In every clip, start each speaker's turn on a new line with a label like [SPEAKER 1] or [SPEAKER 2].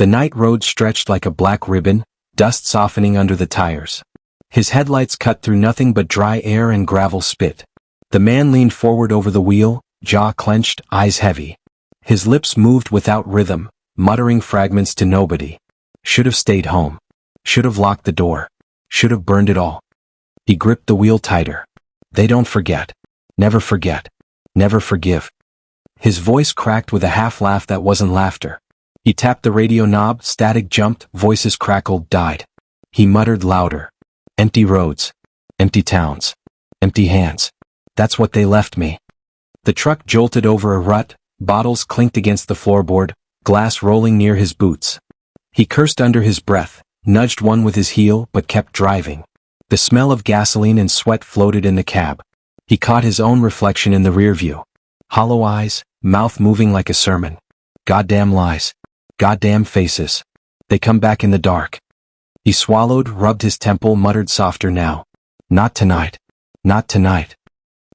[SPEAKER 1] The night road stretched like a black ribbon, dust softening under the tires. His headlights cut through nothing but dry air and gravel spit. The man leaned forward over the wheel, jaw clenched, eyes heavy. His lips moved without rhythm, muttering fragments to nobody. Should have stayed home. Should have locked the door. Should have burned it all. He gripped the wheel tighter. They don't forget. Never forget. Never forgive. His voice cracked with a half-laugh that wasn't laughter. He tapped the radio knob, static jumped, voices crackled, died. He muttered louder. Empty roads. Empty towns. Empty hands. That's what they left me. The truck jolted over a rut, bottles clinked against the floorboard, glass rolling near his boots. He cursed under his breath, nudged one with his heel but kept driving. The smell of gasoline and sweat floated in the cab. He caught his own reflection in the rearview. Hollow eyes, mouth moving like a sermon. Goddamn lies. Goddamn faces. They come back in the dark. He swallowed, rubbed his temple, muttered softer now. Not tonight. Not tonight.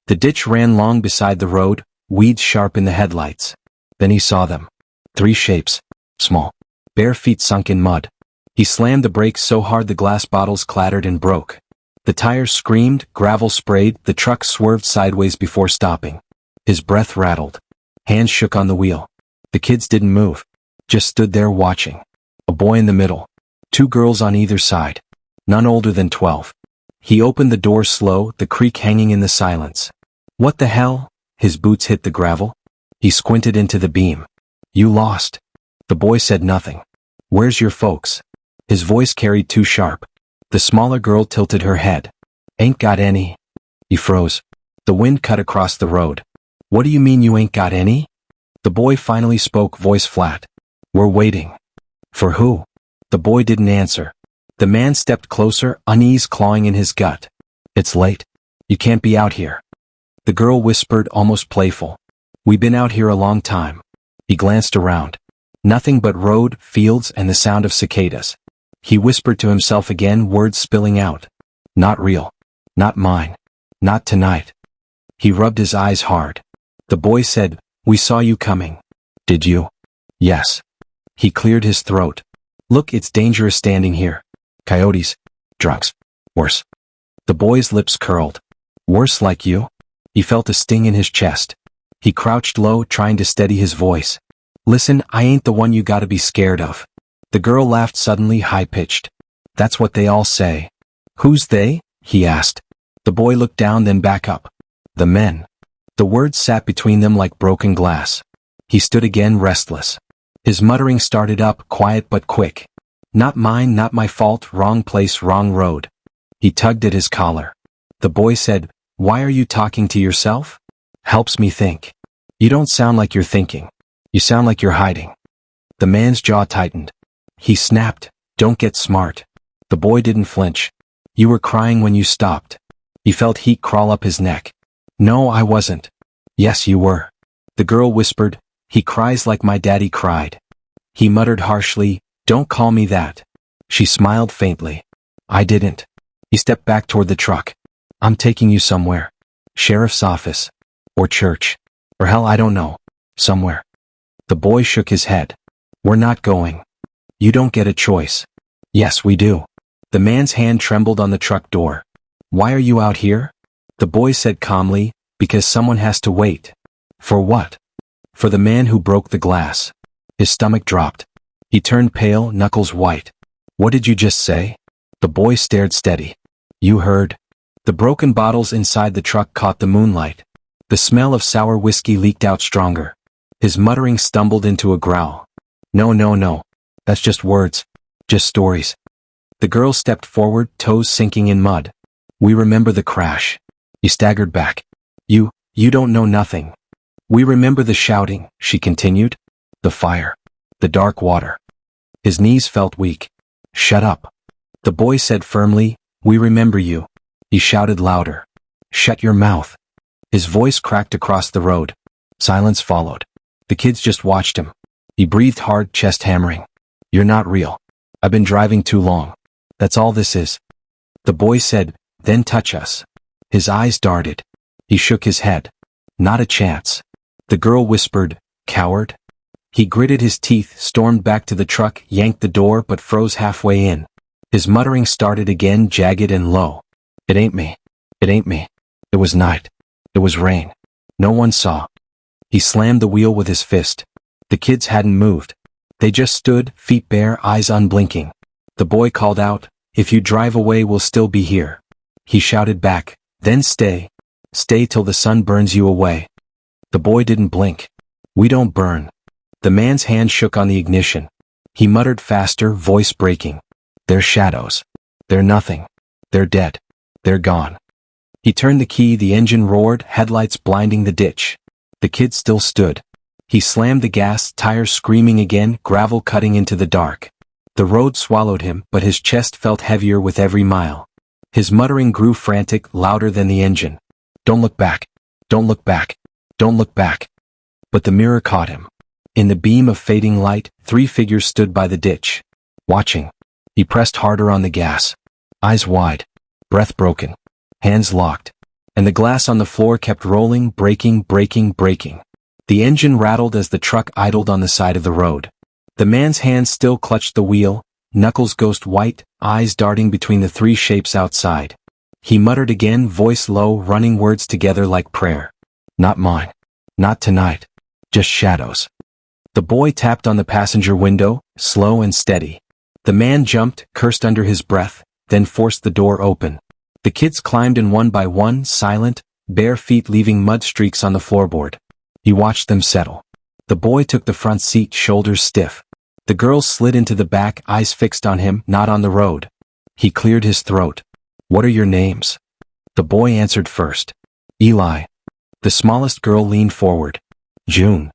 [SPEAKER 1] The ditch ran long beside the road, weeds sharp in the headlights. Then he saw them. 3 shapes. Small. Bare feet sunk in mud. He slammed the brakes so hard the glass bottles clattered and broke. The tires screamed, gravel sprayed, the truck swerved sideways before stopping. His breath rattled. Hands shook on the wheel. The kids didn't move. Just stood there watching. A boy in the middle. 2 girls on either side. None older than 12. He opened the door slow, the creak hanging in the silence. What the hell? His boots hit the gravel. He squinted into the beam. You lost. The boy said nothing. Where's your folks? His voice carried too sharp. The smaller girl tilted her head. Ain't got any. He froze. The wind cut across the road. What do you mean you ain't got any? The boy finally spoke, voice flat. We're waiting. For who? The boy didn't answer. The man stepped closer, unease clawing in his gut. It's late. You can't be out here. The girl whispered, almost playful. We've been out here a long time. He glanced around. Nothing but road, fields, and the sound of cicadas. He whispered to himself again, words spilling out. Not real. Not mine. Not tonight. He rubbed his eyes hard. The boy said, We saw you coming. Did you? Yes. He cleared his throat. Look, it's dangerous standing here. Coyotes. Drugs. Worse. The boy's lips curled. Worse like you? He felt a sting in his chest. He crouched low, trying to steady his voice. Listen, I ain't the one you gotta be scared of. The girl laughed suddenly, high-pitched. That's what they all say. Who's they? He asked. The boy looked down, then back up. The men. The words sat between them like broken glass. He stood again, restless. His muttering started up, quiet but quick. Not mine, not my fault, wrong place, wrong road. He tugged at his collar. The boy said, Why are you talking to yourself? Helps me think. You don't sound like you're thinking. You sound like you're hiding. The man's jaw tightened. He snapped, Don't get smart. The boy didn't flinch. You were crying when you stopped. He felt heat crawl up his neck. No, I wasn't. Yes, you were. The girl whispered, He cries like my daddy cried. He muttered harshly, Don't call me that. She smiled faintly. I didn't. He stepped back toward the truck. I'm taking you somewhere. Sheriff's office. Or church. Or hell, I don't know. Somewhere. The boy shook his head. We're not going. You don't get a choice. Yes, we do. The man's hand trembled on the truck door. Why are you out here? The boy said calmly, Because someone has to wait. For what? For the man who broke the glass. His stomach dropped. He turned pale, knuckles white. What did you just say? The boy stared steady. You heard. The broken bottles inside the truck caught the moonlight. The smell of sour whiskey leaked out stronger. His muttering stumbled into a growl. No, no, no. That's just words. Just stories. The girl stepped forward, toes sinking in mud. We remember the crash. He staggered back. You don't know nothing. We remember the shouting, she continued. The fire. The dark water. His knees felt weak. Shut up. The boy said firmly, We remember you. He shouted louder. Shut your mouth. His voice cracked across the road. Silence followed. The kids just watched him. He breathed hard, chest hammering. You're not real. I've been driving too long. That's all this is. The boy said, Then touch us. His eyes darted. He shook his head. Not a chance. The girl whispered, Coward. He gritted his teeth, stormed back to the truck, yanked the door but froze halfway in. His muttering started again, jagged and low. It ain't me. It ain't me. It was night. It was rain. No one saw. He slammed the wheel with his fist. The kids hadn't moved. They just stood, feet bare, eyes unblinking. The boy called out, "If you drive away, we'll still be here." He shouted back, "Then stay. Stay till the sun burns you away." The boy didn't blink. "We don't burn." The man's hand shook on the ignition. He muttered faster, voice breaking. "They're shadows. They're nothing. They're dead. They're gone." He turned the key, the engine roared, headlights blinding the ditch. The kid still stood. He slammed the gas, tires screaming again, gravel cutting into the dark. The road swallowed him, but his chest felt heavier with every mile. His muttering grew frantic, louder than the engine. "Don't look back. Don't look back. Don't look back." But the mirror caught him. In the beam of fading light, 3 figures stood by the ditch. Watching. He pressed harder on the gas. Eyes wide. Breath broken. Hands locked. And the glass on the floor kept rolling, breaking, breaking, breaking. The engine rattled as the truck idled on the side of the road. The man's hand still clutched the wheel, knuckles ghost white, eyes darting between the 3 shapes outside. He muttered again, voice low, running words together like prayer. "Not mine. Not tonight. Just shadows." The boy tapped on the passenger window, slow and steady. The man jumped, cursed under his breath, then forced the door open. The kids climbed in one by one, silent, bare feet leaving mud streaks on the floorboard. He watched them settle. The boy took the front seat, shoulders stiff. The girls slid into the back, eyes fixed on him, not on the road. He cleared his throat. "What are your names?" The boy answered first. "Eli." The smallest girl leaned forward. "June."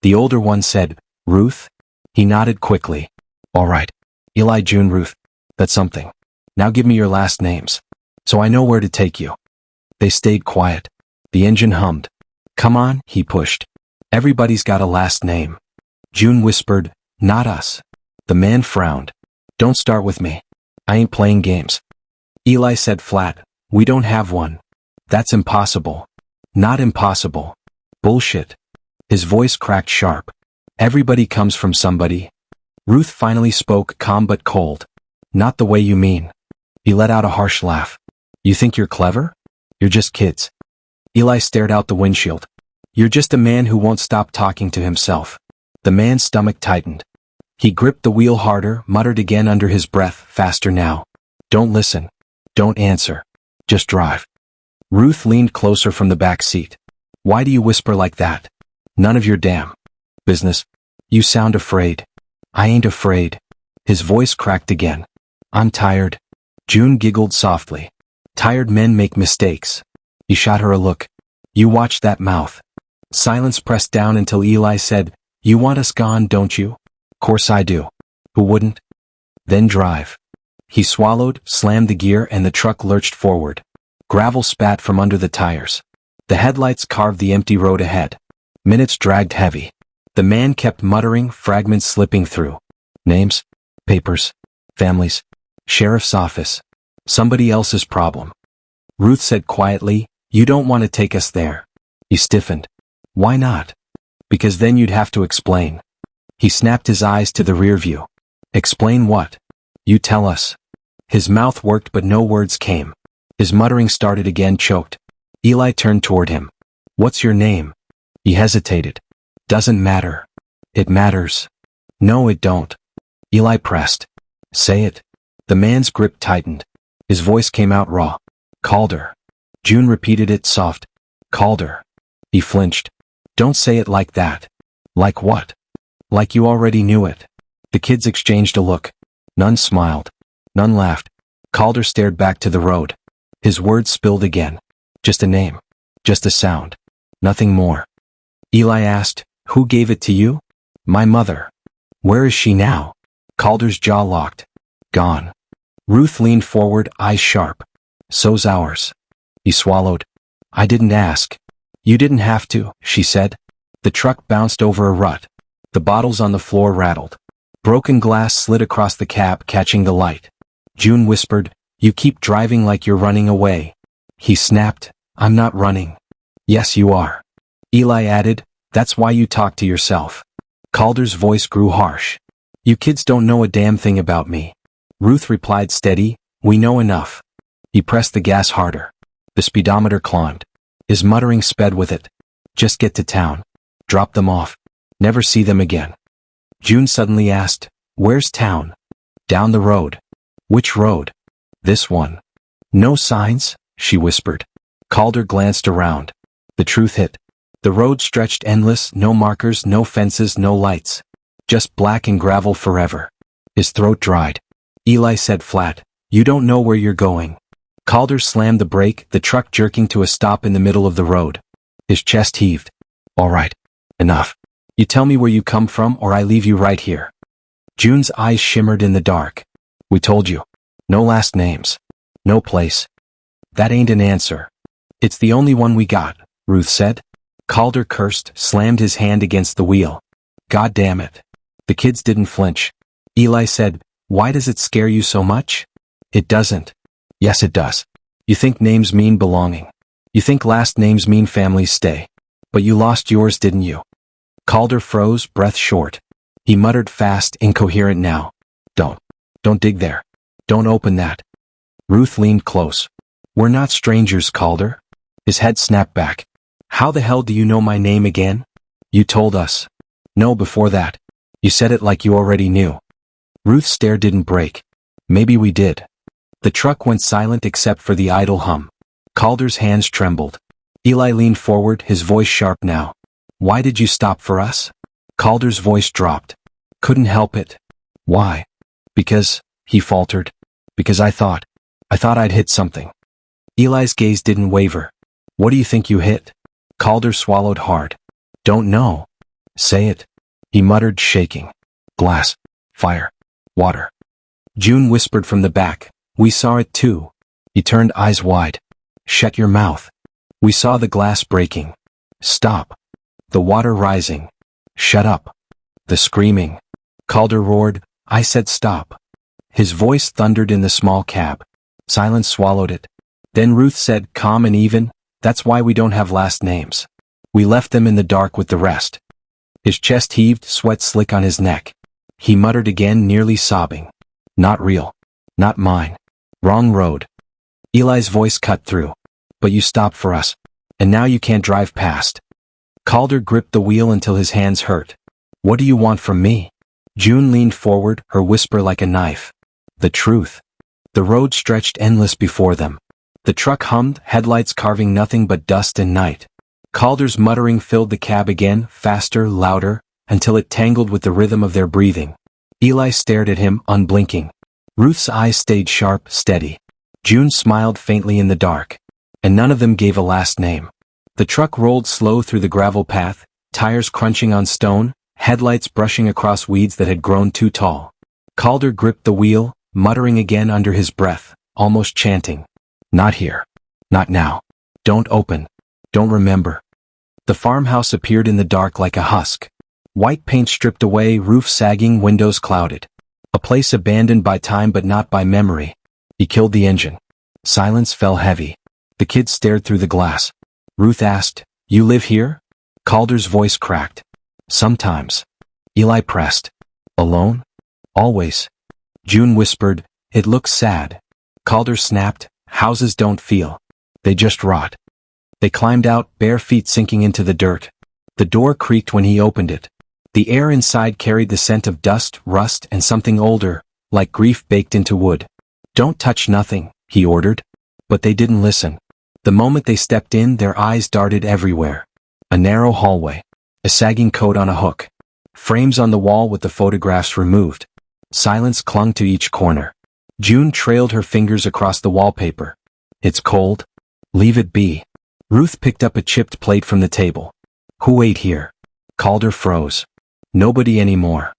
[SPEAKER 1] The older one said, "Ruth?" He nodded quickly. "All right. Eli, June, Ruth. That's something. Now give me your last names, so I know where to take you." They stayed quiet. The engine hummed. "Come on," he pushed. "Everybody's got a last name." June whispered, "Not us." The man frowned. "Don't start with me. I ain't playing games." Eli said flat, "We don't have one." "That's impossible." "Not impossible. Bullshit." His voice cracked sharp. "Everybody comes from somebody." Ruth finally spoke, calm but cold. "Not the way you mean." He let out a harsh laugh. "You think you're clever? You're just kids." Eli stared out the windshield. "You're just a man who won't stop talking to himself." The man's stomach tightened. He gripped the wheel harder, muttered again under his breath, "Faster now. Don't listen. Don't answer. Just drive." Ruth leaned closer from the back seat. "Why do you whisper like that? None of your damn business. You sound afraid." "I ain't afraid." His voice cracked again. "I'm tired." June giggled softly. "Tired men make mistakes." He shot her a look. "You watch that mouth." Silence pressed down until Eli said, "You want us gone, don't you?" "Course I do. Who wouldn't?" "Then drive." He swallowed, slammed the gear, and the truck lurched forward. Gravel spat from under the tires. The headlights carved the empty road ahead. Minutes dragged heavy. The man kept muttering, fragments slipping through. Names, papers, families, sheriff's office. Somebody else's problem. Ruth said quietly, "You don't want to take us there." He stiffened. "Why not?" "Because then you'd have to explain." He snapped his eyes to the rear view. "Explain what?" "You tell us." His mouth worked but no words came. His muttering started again, choked. Eli turned toward him. "What's your name?" He hesitated. "Doesn't matter." "It matters." "No, it don't." Eli pressed. "Say it." The man's grip tightened. His voice came out raw. "Calder." June repeated it soft. "Calder." He flinched. "Don't say it like that." "Like what?" "Like you already knew it." The kids exchanged a look. None smiled. None laughed. Calder stared back to the road. His words spilled again. "Just a name. Just a sound. Nothing more." Eli asked, "Who gave it to you?" "My mother." "Where is she now?" Calder's jaw locked. "Gone." Ruth leaned forward, eyes sharp. "So's ours." He swallowed. "I didn't ask." "You didn't have to," she said. The truck bounced over a rut. The bottles on the floor rattled. Broken glass slid across the cab, catching the light. June whispered, "You keep driving like you're running away." He snapped, "I'm not running." "Yes, you are." Eli added, "That's why you talk to yourself." Calder's voice grew harsh. You kids don't know a damn thing about me. Ruth replied steady, we know enough. He pressed the gas harder. The speedometer climbed. His muttering sped with it. Just get to town. Drop them off. Never see them again. June suddenly asked, where's town? Down the road. Which road? This one. No signs, she whispered. Calder glanced around. The truth hit. The road stretched endless, no markers, no fences, no lights. Just black and gravel forever. His throat dried. Eli said flat, you don't know where you're going. Calder slammed the brake, the truck jerking to a stop in the middle of the road. His chest heaved. All right. Enough. You tell me where you come from or I leave you right here. June's eyes shimmered in the dark. We told you. No last names. No place. That ain't an answer. It's the only one we got, Ruth said. Calder cursed, slammed his hand against the wheel. God damn it. The kids didn't flinch. Eli said, why does it scare you so much? It doesn't. Yes, it does. You think names mean belonging. You think last names mean families stay. But you lost yours, didn't you? Calder froze, breath short. He muttered fast, incoherent now. Don't dig there. Don't open that. Ruth leaned close. We're not strangers, Calder. His head snapped back. How the hell do you know my name again? You told us. No, before that. You said it like you already knew. Ruth's stare didn't break. Maybe we did. The truck went silent except for the idle hum. Calder's hands trembled. Eli leaned forward, his voice sharp now. Why did you stop for us? Calder's voice dropped. Couldn't help it. Why? Because, he faltered. Because I thought I'd hit something. Eli's gaze didn't waver. What do you think you hit? Calder swallowed hard. Don't know. Say it. He muttered, shaking. Glass. Fire. Water. June whispered from the back. We saw it too. He turned, eyes wide. Shut your mouth. We saw the glass breaking. Stop. The water rising. Shut up. The screaming. Calder roared. I said stop. His voice thundered in the small cab. Silence swallowed it. Then Ruth said, calm and even, that's why we don't have last names. We left them in the dark with the rest. His chest heaved, sweat slick on his neck. He muttered again, nearly sobbing. Not real. Not mine. Wrong road. Eli's voice cut through. But you stopped for us. And now you can't drive past. Calder gripped the wheel until his hands hurt. What do you want from me? June leaned forward, her whisper like a knife. The truth. The road stretched endless before them. The truck hummed, headlights carving nothing but dust and night. Calder's muttering filled the cab again, faster, louder, until it tangled with the rhythm of their breathing. Eli stared at him, unblinking. Ruth's eyes stayed sharp, steady. June smiled faintly in the dark. And none of them gave a last name. The truck rolled slow through the gravel path, tires crunching on stone, headlights brushing across weeds that had grown too tall. Calder gripped the wheel, muttering again under his breath, almost chanting. Not here. Not now. Don't open. Don't remember. The farmhouse appeared in the dark like a husk. White paint stripped away, roof sagging, windows clouded. A place abandoned by time but not by memory. He killed the engine. Silence fell heavy. The kids stared through the glass. Ruth asked, you live here? Calder's voice cracked. Sometimes. Eli pressed. Alone? Always. June whispered, it looks sad. Calder snapped, houses don't feel. They just rot. They climbed out, bare feet sinking into the dirt. The door creaked when he opened it. The air inside carried the scent of dust, rust, and something older, like grief baked into wood. Don't touch nothing, he ordered. But they didn't listen. The moment they stepped in, their eyes darted everywhere. A narrow hallway. A sagging coat on a hook. Frames on the wall with the photographs removed. Silence clung to each corner. June trailed her fingers across the wallpaper. It's cold. Leave it be. Ruth picked up a chipped plate from the table. Who ate here? Calder froze. Nobody anymore.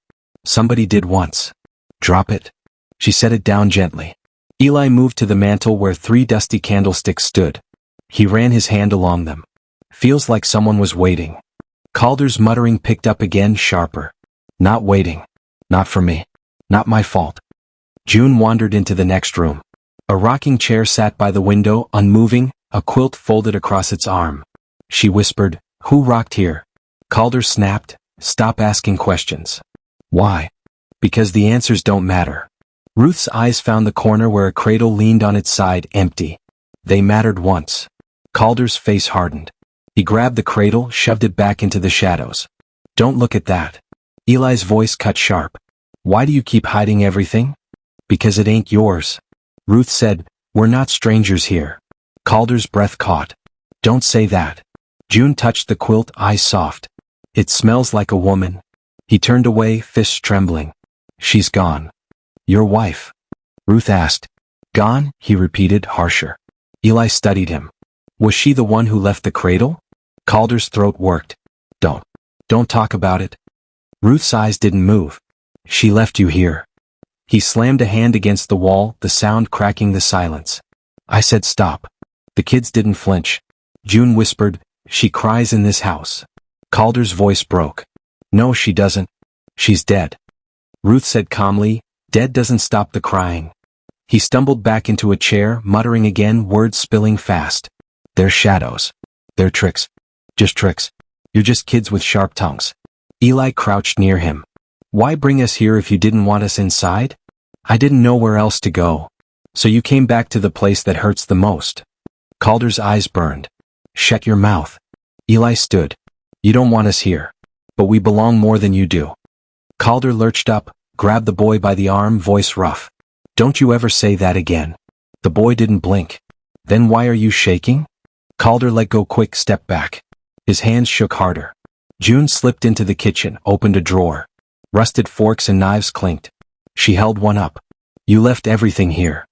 [SPEAKER 1] Somebody did once. Drop it. She set it down gently. Eli moved to the mantel where 3 dusty candlesticks stood. He ran his hand along them. Feels like someone was waiting. Calder's muttering picked up again, sharper. Not waiting. Not for me. Not my fault. June wandered into the next room. A rocking chair sat by the window, unmoving, a quilt folded across its arm. She whispered, who rocked here? Calder snapped, Stop asking questions. Why? Because the answers don't matter. Ruth's eyes found the corner where a cradle leaned on its side, empty. They mattered once. Calder's face hardened. He grabbed the cradle, shoved it back into the shadows. Don't look at that. Eli's voice cut sharp. Why do you keep hiding everything? Because it ain't yours. Ruth said, we're not strangers here. Calder's breath caught. Don't say that. June touched the quilt, eyes soft. It smells like a woman. He turned away, fists trembling. She's gone. Your wife? Ruth asked. Gone? He repeated, harsher. Eli studied him. Was she the one who left the cradle? Calder's throat worked. Don't talk about it. Ruth's eyes didn't move. She left you here. He slammed a hand against the wall, the sound cracking the silence. I said stop. The kids didn't flinch. June whispered, she cries in this house. Calder's voice broke. No, she doesn't. She's dead. Ruth said calmly, dead doesn't stop the crying. He stumbled back into a chair, muttering again, words spilling fast. They're shadows. They're tricks. Just tricks. You're just kids with sharp tongues. Eli crouched near him. Why bring us here if you didn't want us inside? I didn't know where else to go. So you came back to the place that hurts the most. Calder's eyes burned. Shut your mouth. Eli stood. You don't want us here. But we belong more than you do. Calder lurched up, grabbed the boy by the arm, voice rough. Don't you ever say that again. The boy didn't blink. Then why are you shaking? Calder let go quick, step back. His hands shook harder. June slipped into the kitchen, opened a drawer. Rusted forks and knives clinked. She held one up. You left everything here.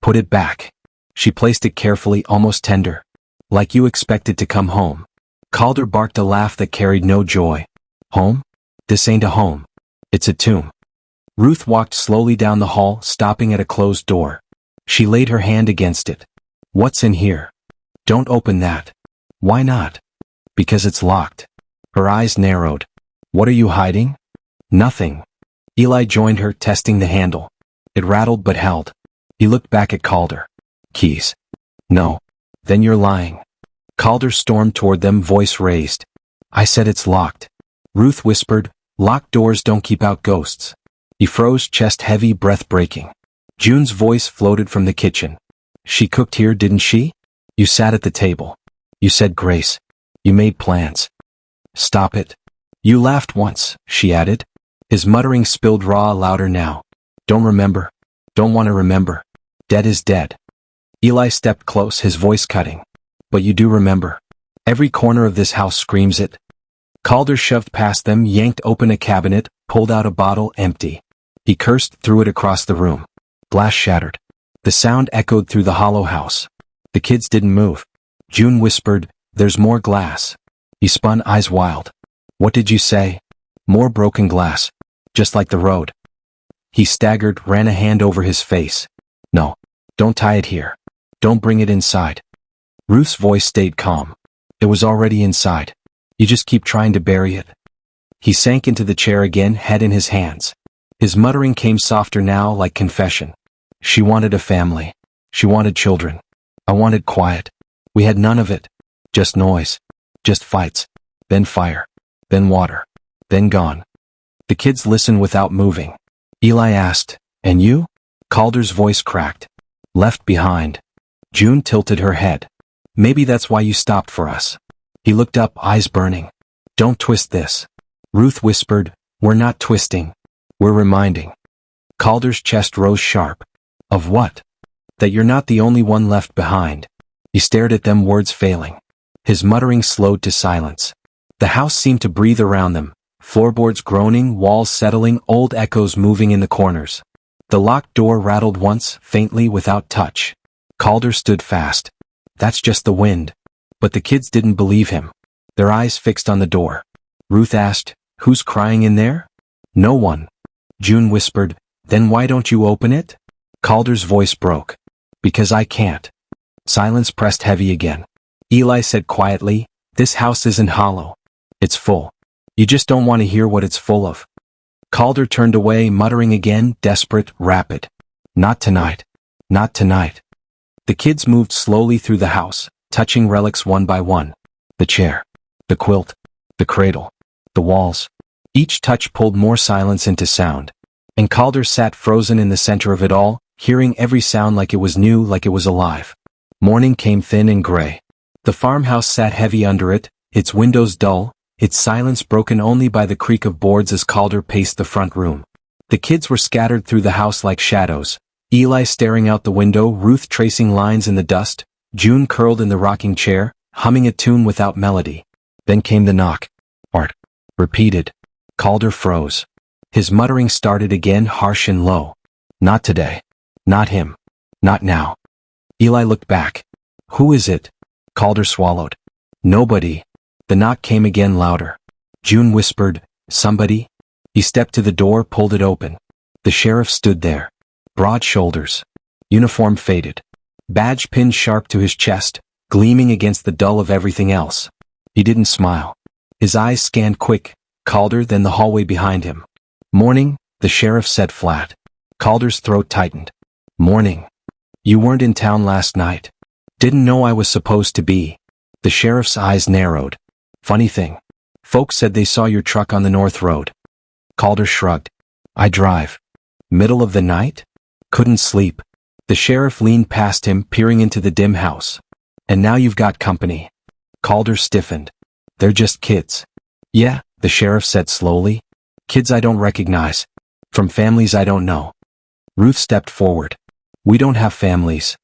[SPEAKER 1] Put it back. She placed it carefully, almost tender. Like you expected to come home. Calder barked a laugh that carried no joy. Home? This ain't a home. It's a tomb. Ruth walked slowly down the hall, stopping at a closed door. She laid her hand against it. What's in here? Don't open that. Why not? Because it's locked. Her eyes narrowed. What are you hiding? Nothing. Eli joined her, testing the handle. It rattled but held. He looked back at Calder. Keys. No. Then you're lying. Calder stormed toward them, voice raised. I said it's locked. Ruth whispered, locked doors don't keep out ghosts. He froze, chest heavy, breath breaking. June's voice floated from the kitchen. She cooked here, didn't she? You sat at the table. You said grace. You made plans. Stop it. You laughed once, she added. His muttering spilled raw, louder now. Don't remember. Don't want to remember. Dead is dead. Eli stepped close, his voice cutting. But you do remember. Every corner of this house screams it. Calder shoved past them, yanked open a cabinet, pulled out a bottle, empty. He cursed, threw it across the room. Glass shattered. The sound echoed through the hollow house. The kids didn't move. June whispered, there's more glass. He spun, eyes wild. What did you say? More broken glass. Just like the road. He staggered, ran a hand over his face. No. Don't tie it here. Don't bring it inside. Ruth's voice stayed calm. It was already inside. You just keep trying to bury it. He sank into the chair again, head in his hands. His muttering came softer now, like confession. She wanted a family. She wanted children. I wanted quiet. We had none of it. Just noise. Just fights. Then fire. Then water. Then gone. The kids listened without moving. Eli asked, and you? Calder's voice cracked. Left behind. June tilted her head. Maybe that's why you stopped for us. He looked up, eyes burning. Don't twist this. Ruth whispered, we're not twisting. We're reminding. Calder's chest rose sharp. Of what? That you're not the only one left behind. He stared at them, words failing. His muttering slowed to silence. The house seemed to breathe around them. Floorboards groaning, walls settling, old echoes moving in the corners. The locked door rattled once, faintly, without touch. Calder stood fast. That's just the wind. But the kids didn't believe him. Their eyes fixed on the door. Ruth asked, who's crying in there? No one. June whispered, then why don't you open it? Calder's voice broke. Because I can't. Silence pressed heavy again. Eli said quietly, this house isn't hollow. It's full. You just don't want to hear what it's full of. Calder turned away, muttering again, desperate, rapid. Not tonight. Not tonight. The kids moved slowly through the house, touching relics one by one. The chair. The quilt. The cradle. The walls. Each touch pulled more silence into sound. And Calder sat frozen in the center of it all, hearing every sound like it was new, like it was alive. Morning came thin and gray. The farmhouse sat heavy under it, its windows dull, its silence broken only by the creak of boards as Calder paced the front room. The kids were scattered through the house like shadows. Eli staring out the window, Ruth tracing lines in the dust, June curled in the rocking chair, humming a tune without melody. Then came the knock. Art. Repeated. Calder froze. His muttering started again, harsh and low. Not today. Not him. Not now. Eli looked back. Who is it? Calder swallowed. Nobody. The knock came again, louder. June whispered, somebody? He stepped to the door, pulled it open. The sheriff stood there. Broad shoulders. Uniform faded. Badge pinned sharp to his chest, gleaming against the dull of everything else. He didn't smile. His eyes scanned quick, Calder, then the hallway behind him. Morning, the sheriff said flat. Calder's throat tightened. Morning. You weren't in town last night. Didn't know I was supposed to be. The sheriff's eyes narrowed. Funny thing. Folks said they saw your truck on the North Road. Calder shrugged. I drive. Middle of the night? Couldn't sleep. The sheriff leaned past him, peering into the dim house. And now you've got company. Calder stiffened. They're just kids. Yeah, the sheriff said slowly. Kids I don't recognize. From families I don't know. Ruth stepped forward. We don't have families.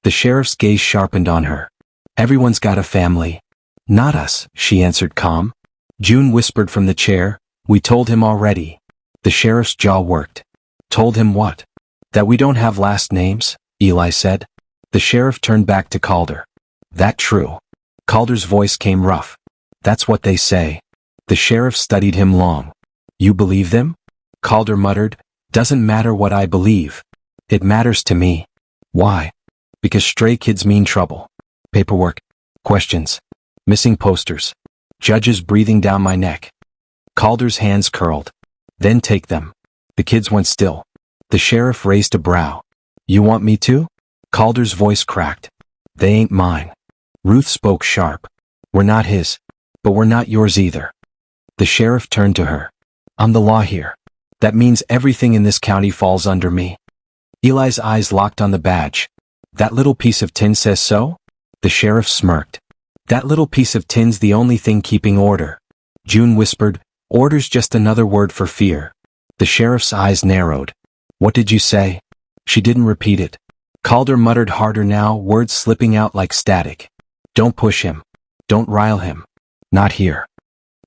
[SPEAKER 1] The sheriff's gaze sharpened on her. Everyone's got a family. Not us, she answered calm. June whispered from the chair, we told him already. The sheriff's jaw worked. Told him what? That we don't have last names, Eli said. The sheriff turned back to Calder. That true? Calder's voice came rough. That's what they say. The sheriff studied him long. You believe them? Calder muttered, doesn't matter what I believe. It matters to me. Why? Because stray kids mean trouble. Paperwork. Questions. Missing posters. Judges breathing down my neck. Calder's hands curled. Then take them. The kids went still. The sheriff raised a brow. You want me to? Calder's voice cracked. They ain't mine. Ruth spoke sharp. We're not his. But we're not yours either. The sheriff turned to her. I'm the law here. That means everything in this county falls under me. Eli's eyes locked on the badge. That little piece of tin says so? The sheriff smirked. That little piece of tin's the only thing keeping order. June whispered, order's just another word for fear. The sheriff's eyes narrowed. What did you say? She didn't repeat it. Calder muttered harder now, words slipping out like static. Don't push him. Don't rile him. Not here.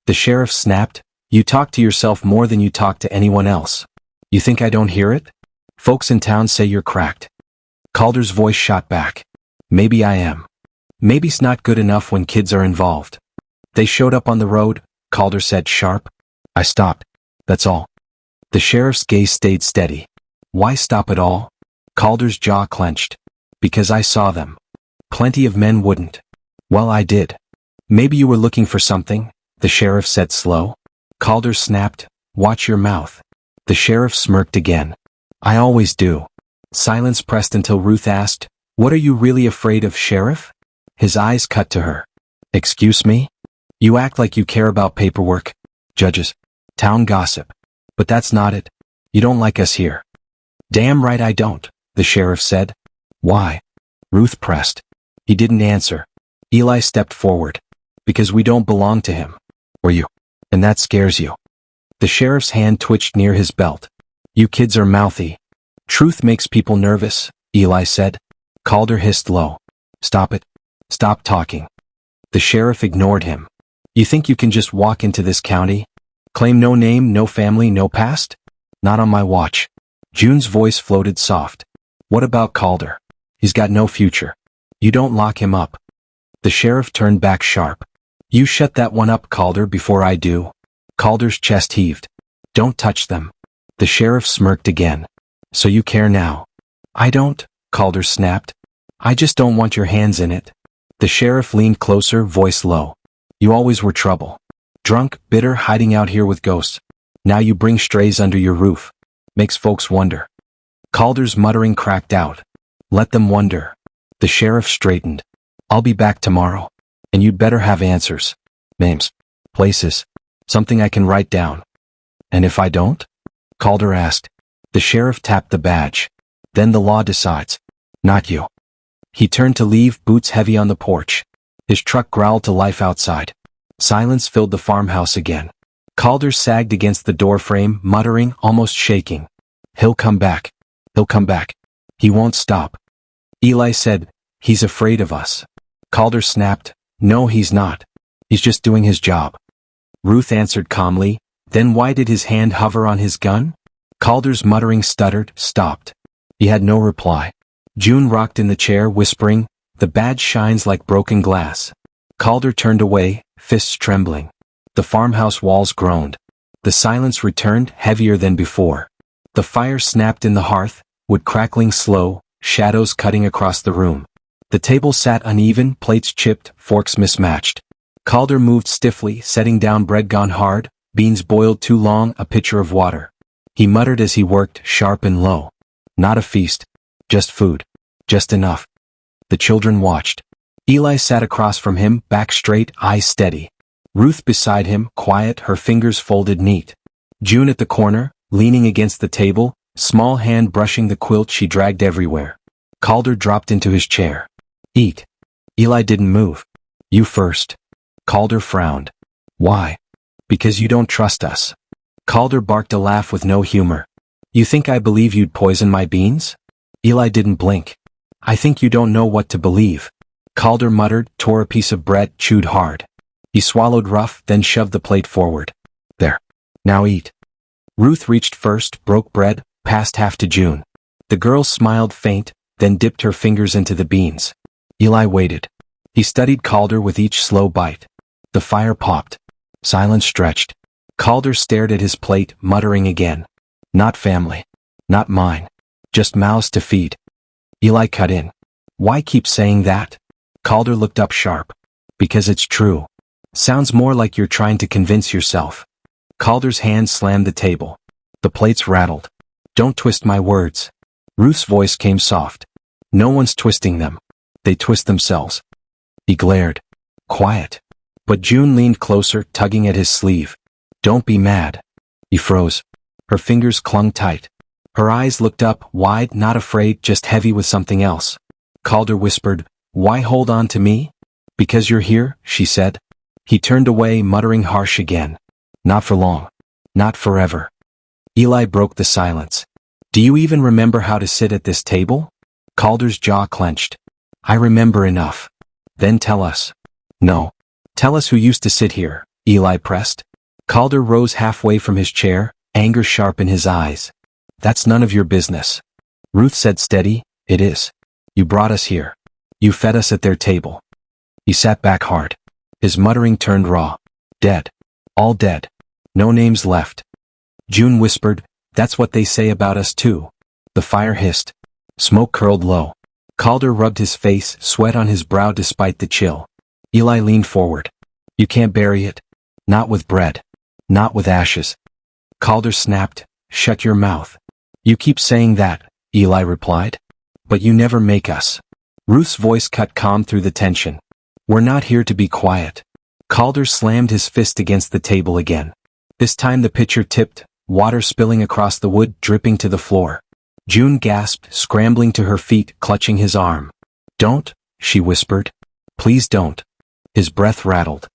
[SPEAKER 1] The sheriff snapped. You talk to yourself more than you talk to anyone else. You think I don't hear it? Folks in town say you're cracked. Calder's voice shot back. Maybe I am. Maybe's not good enough when kids are involved. They showed up on the road, Calder said sharp. I stopped. That's all. The sheriff's gaze stayed steady. Why stop at all? Calder's jaw clenched. Because I saw them. Plenty of men wouldn't. Well, I did. Maybe you were looking for something, the sheriff said slow. Calder snapped, watch your mouth. The sheriff smirked again. I always do. Silence pressed until Ruth asked, what are you really afraid of, Sheriff? His eyes cut to her. Excuse me? You act like you care about paperwork, judges, town gossip. But that's not it. You don't like us here. Damn right I don't, the sheriff said. Why? Ruth pressed. He didn't answer. Eli stepped forward. Because we don't belong to him. Or you. And that scares you. The sheriff's hand twitched near his belt. You kids are mouthy. Truth makes people nervous, Eli said. Calder hissed low. Stop it. Stop talking. The sheriff ignored him. You think you can just walk into this county? Claim no name, no family, no past? Not on my watch. June's voice floated soft. What about Calder? He's got no future. You don't lock him up. The sheriff turned back sharp. You shut that one up, Calder, before I do. Calder's chest heaved. Don't touch them. The sheriff smirked again. So you care now? I don't, Calder snapped. I just don't want your hands in it. The sheriff leaned closer, voice low. You always were trouble. Drunk, bitter, hiding out here with ghosts. Now you bring strays under your roof. Makes folks wonder. Calder's muttering cracked out. Let them wonder. The sheriff straightened. I'll be back tomorrow. And you'd better have answers. Names. Places. Something I can write down. And if I don't? Calder asked. The sheriff tapped the badge. Then the law decides. Not you. He turned to leave, boots heavy on the porch. His truck growled to life outside. Silence filled the farmhouse again. Calder sagged against the doorframe, muttering, almost shaking. He'll come back. He'll come back. He won't stop. Eli said, he's afraid of us. Calder snapped, no, he's not. He's just doing his job. Ruth answered calmly, then why did his hand hover on his gun? Calder's muttering stuttered, stopped. He had no reply. June rocked in the chair, whispering, the badge shines like broken glass. Calder turned away, fists trembling. The farmhouse walls groaned. The silence returned, heavier than before. The fire snapped in the hearth, wood crackling slow, shadows cutting across the room. The table sat uneven, plates chipped, forks mismatched. Calder moved stiffly, setting down bread gone hard, beans boiled too long, a pitcher of water. He muttered as he worked, sharp and low. Not a feast. Just food. Just enough. The children watched. Eli sat across from him, back straight, eyes steady. Ruth beside him, quiet, her fingers folded neat. June at the corner, leaning against the table, small hand brushing the quilt she dragged everywhere. Calder dropped into his chair. Eat. Eli didn't move. You first. Calder frowned. Why? Because you don't trust us. Calder barked a laugh with no humor. You think I believe you'd poison my beans? Eli didn't blink. I think you don't know what to believe. Calder muttered, tore a piece of bread, chewed hard. He swallowed rough, then shoved the plate forward. There. Now eat. Ruth reached first, broke bread, passed half to June. The girl smiled faint, then dipped her fingers into the beans. Eli waited. He studied Calder with each slow bite. The fire popped. Silence stretched. Calder stared at his plate, muttering again. Not family. Not mine. Just mouths to feed. Eli cut in. Why keep saying that? Calder looked up sharp. Because it's true. Sounds more like you're trying to convince yourself. Calder's hand slammed the table. The plates rattled. Don't twist my words. Ruth's voice came soft. No one's twisting them. They twist themselves. He glared. Quiet. But June leaned closer, tugging at his sleeve. Don't be mad. He froze. Her fingers clung tight. Her eyes looked up, wide, not afraid, just heavy with something else. Calder whispered, why hold on to me? Because you're here, she said. He turned away, muttering harsh again. Not for long. Not forever. Eli broke the silence. Do you even remember how to sit at this table? Calder's jaw clenched. I remember enough. Then tell us. No. Tell us who used to sit here, Eli pressed. Calder rose halfway from his chair, anger sharp in his eyes. That's none of your business. Ruth said steady, it is. You brought us here. You fed us at their table. He sat back hard. His muttering turned raw. Dead. All dead. No names left. June whispered, that's what they say about us too. The fire hissed. Smoke curled low. Calder rubbed his face, sweat on his brow despite the chill. Eli leaned forward. You can't bury it. Not with bread. Not with ashes. Calder snapped, shut your mouth. You keep saying that, Eli replied. But you never make us. Ruth's voice cut calm through the tension. We're not here to be quiet. Calder slammed his fist against the table again. This time the pitcher tipped, water spilling across the wood, dripping to the floor. June gasped, scrambling to her feet, clutching his arm. Don't, she whispered. Please don't. His breath rattled.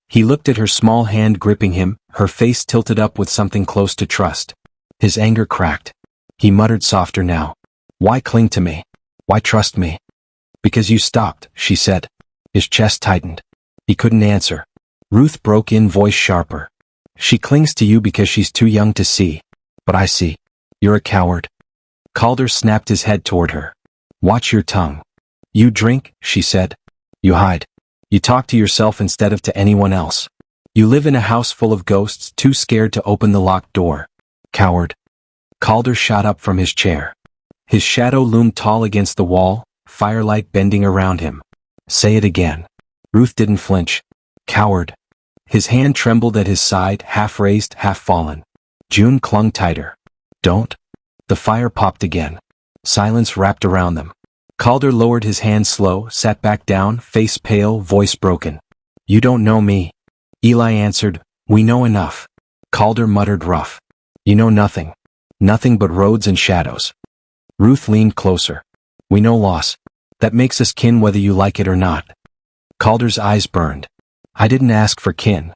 [SPEAKER 1] He looked at her small hand gripping him, her face tilted up with something close to trust. His anger cracked. He muttered softer now. Why cling to me? Why trust me? Because you stopped, she said. His chest tightened. He couldn't answer. Ruth broke in, voice sharper. She clings to you because she's too young to see. But I see. You're a coward. Calder snapped his head toward her. Watch your tongue. You drink, she said. You hide. You talk to yourself instead of to anyone else. You live in a house full of ghosts, too scared to open the locked door. Coward. Calder shot up from his chair. His shadow loomed tall against the wall, firelight bending around him. Say it again. Ruth didn't flinch. Coward. His hand trembled at his side, half raised, half fallen. June clung tighter. Don't. The fire popped again. Silence wrapped around them. Calder lowered his hand slow, sat back down, face pale, voice broken. You don't know me. Eli answered, we know enough. Calder muttered rough. You know nothing. Nothing but roads and shadows. Ruth leaned closer. We know loss. That makes us kin whether you like it or not. Calder's eyes burned. I didn't ask for kin.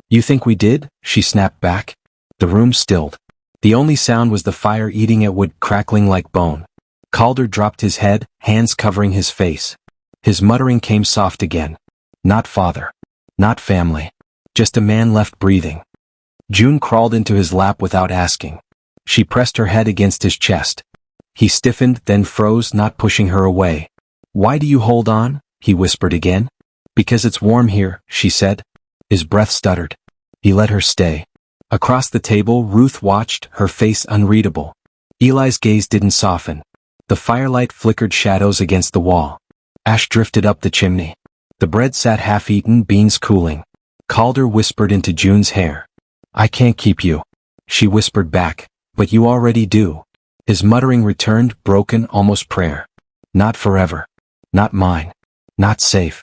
[SPEAKER 1] You think we did? She snapped back. The room stilled. The only sound was the fire eating at wood, crackling like bone. Calder dropped his head, hands covering his face. His muttering came soft again. Not father. Not family. Just a man left breathing. June crawled into his lap without asking. She pressed her head against his chest. He stiffened, then froze, not pushing her away. Why do you hold on? He whispered again. Because it's warm here, she said. His breath stuttered. He let her stay. Across the table, Ruth watched, her face unreadable. Eli's gaze didn't soften. The firelight flickered shadows against the wall. Ash drifted up the chimney. The bread sat half-eaten, beans cooling. Calder whispered into June's hair. I can't keep you. She whispered back. But you already do. His muttering returned, broken, almost prayer. Not forever. Not mine. Not safe.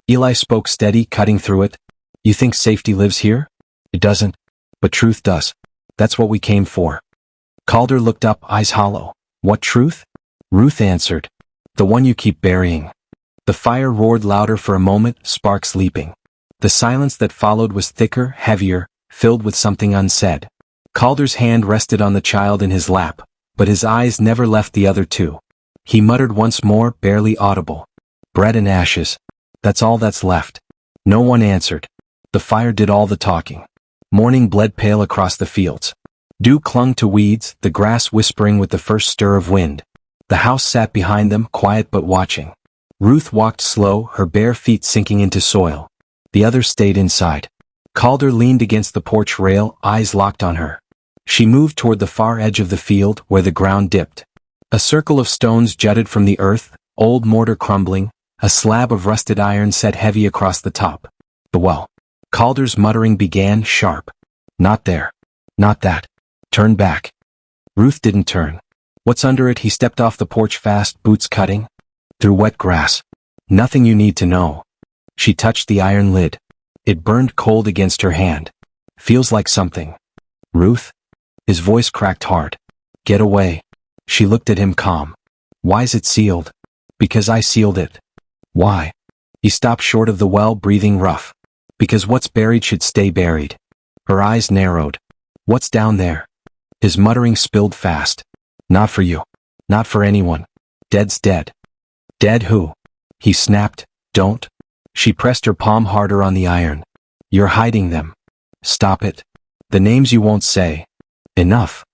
[SPEAKER 1] Eli spoke steady, cutting through it. You think safety lives here? It doesn't. But truth does. That's what we came for. Calder looked up, eyes hollow. What truth? Ruth answered. The one you keep burying. The fire roared louder for a moment, sparks leaping. The silence that followed was thicker, heavier, filled with something unsaid. Calder's hand rested on the child in his lap, but his eyes never left the other two. He muttered once more, barely audible. Bread and ashes. That's all that's left. No one answered. The fire did all the talking. Morning bled pale across the fields. Dew clung to weeds, the grass whispering with the first stir of wind. The house sat behind them, quiet but watching. Ruth walked slow, her bare feet sinking into soil. The others stayed inside. Calder leaned against the porch rail, eyes locked on her. She moved toward the far edge of the field, where the ground dipped. A circle of stones jutted from the earth, old mortar crumbling, a slab of rusted iron set heavy across the top. The well. Calder's muttering began, sharp. Not there. Not that. Turn back. Ruth didn't turn. What's under it? He stepped off the porch fast, boots cutting. Through wet grass. Nothing you need to know. She touched the iron lid. It burned cold against her hand. Feels like something. Ruth? His voice cracked hard. Get away. She looked at him calm. Why's it sealed? Because I sealed it. Why? He stopped short of the well, breathing rough. Because what's buried should stay buried. Her eyes narrowed. What's down there? His muttering spilled fast. Not for you. Not for anyone. Dead's dead. Dead who? He snapped. Don't. She pressed her palm harder on the iron. You're hiding them. Stop it. The names you won't say. Enough.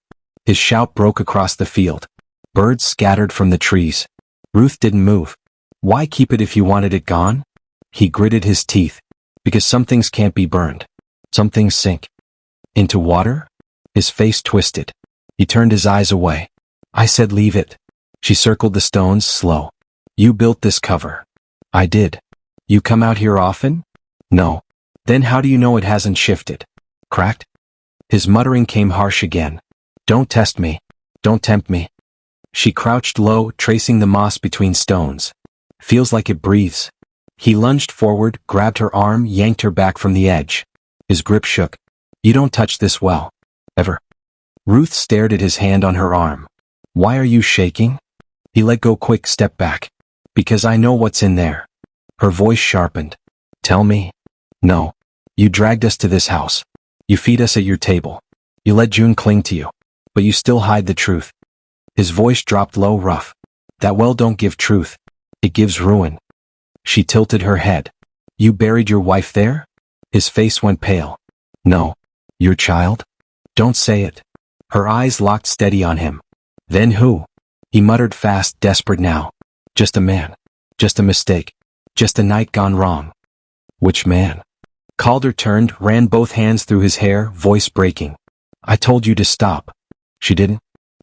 [SPEAKER 1] His shout broke across the field. Birds scattered from the trees. Ruth didn't move. Why keep it if you wanted it gone? He gritted his teeth. Because some things can't be burned. Some things sink. Into water? His face twisted. He turned his eyes away. I said leave it. She circled the stones, slow. You built this cover. I did. You come out here often? No. Then how do you know it hasn't shifted? Cracked? His muttering came harsh again. Don't test me. Don't tempt me. She crouched low, tracing the moss between stones. Feels like it breathes. He lunged forward, grabbed her arm, yanked her back from the edge. His grip shook. You don't touch this well. Ever. Ruth stared at his hand on her arm. Why are you shaking? He let go quick, step back. Because I know what's in there. Her voice sharpened. Tell me. No. You dragged us to this house. You feed us at your table. You let June cling to you. But you still hide the truth. His voice dropped low, rough. That well don't give truth. It gives ruin. She tilted her head. You buried your wife there? His face went pale. No. Your child? Don't say it. Her eyes locked steady on him. Then who? He muttered fast, desperate now. Just a man. Just a mistake. Just a night gone wrong. Which man? Calder turned, ran both hands through his hair, voice breaking. I told you to stop. She didn't.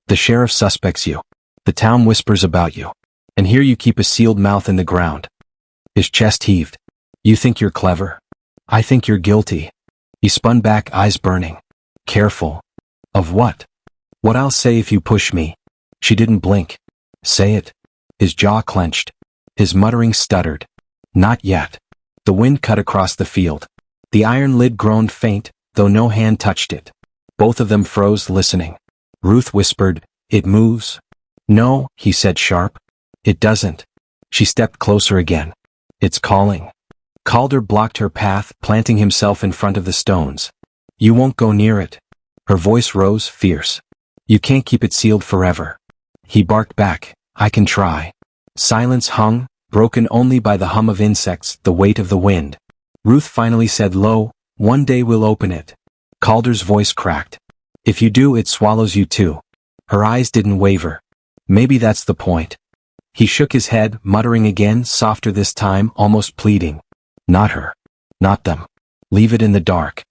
[SPEAKER 1] The sheriff suspects you. The town whispers about you. And here you keep a sealed mouth in the ground. His chest heaved. You think you're clever? I think you're guilty. He spun back, eyes burning. Careful. Of what? What I'll say if you push me. She didn't blink. Say it. His jaw clenched. His muttering stuttered. Not yet. The wind cut across the field. The iron lid groaned faint, though no hand touched it. Both of them froze, listening. Ruth whispered, "It moves." "No," he said sharp. "It doesn't." She stepped closer again. "It's calling." Calder blocked her path, planting himself in front of the stones. "You won't go near it." Her voice rose, fierce. "You can't keep it sealed forever." He barked back, "I can try." Silence hung, broken only by the hum of insects, the weight of the wind. Ruth finally said low, "One day we'll open it." Calder's voice cracked. "If you do, it swallows you too." Her eyes didn't waver. "Maybe that's the point." He shook his head, muttering again, softer this time, almost pleading. "Not her. Not them. Leave it in the dark."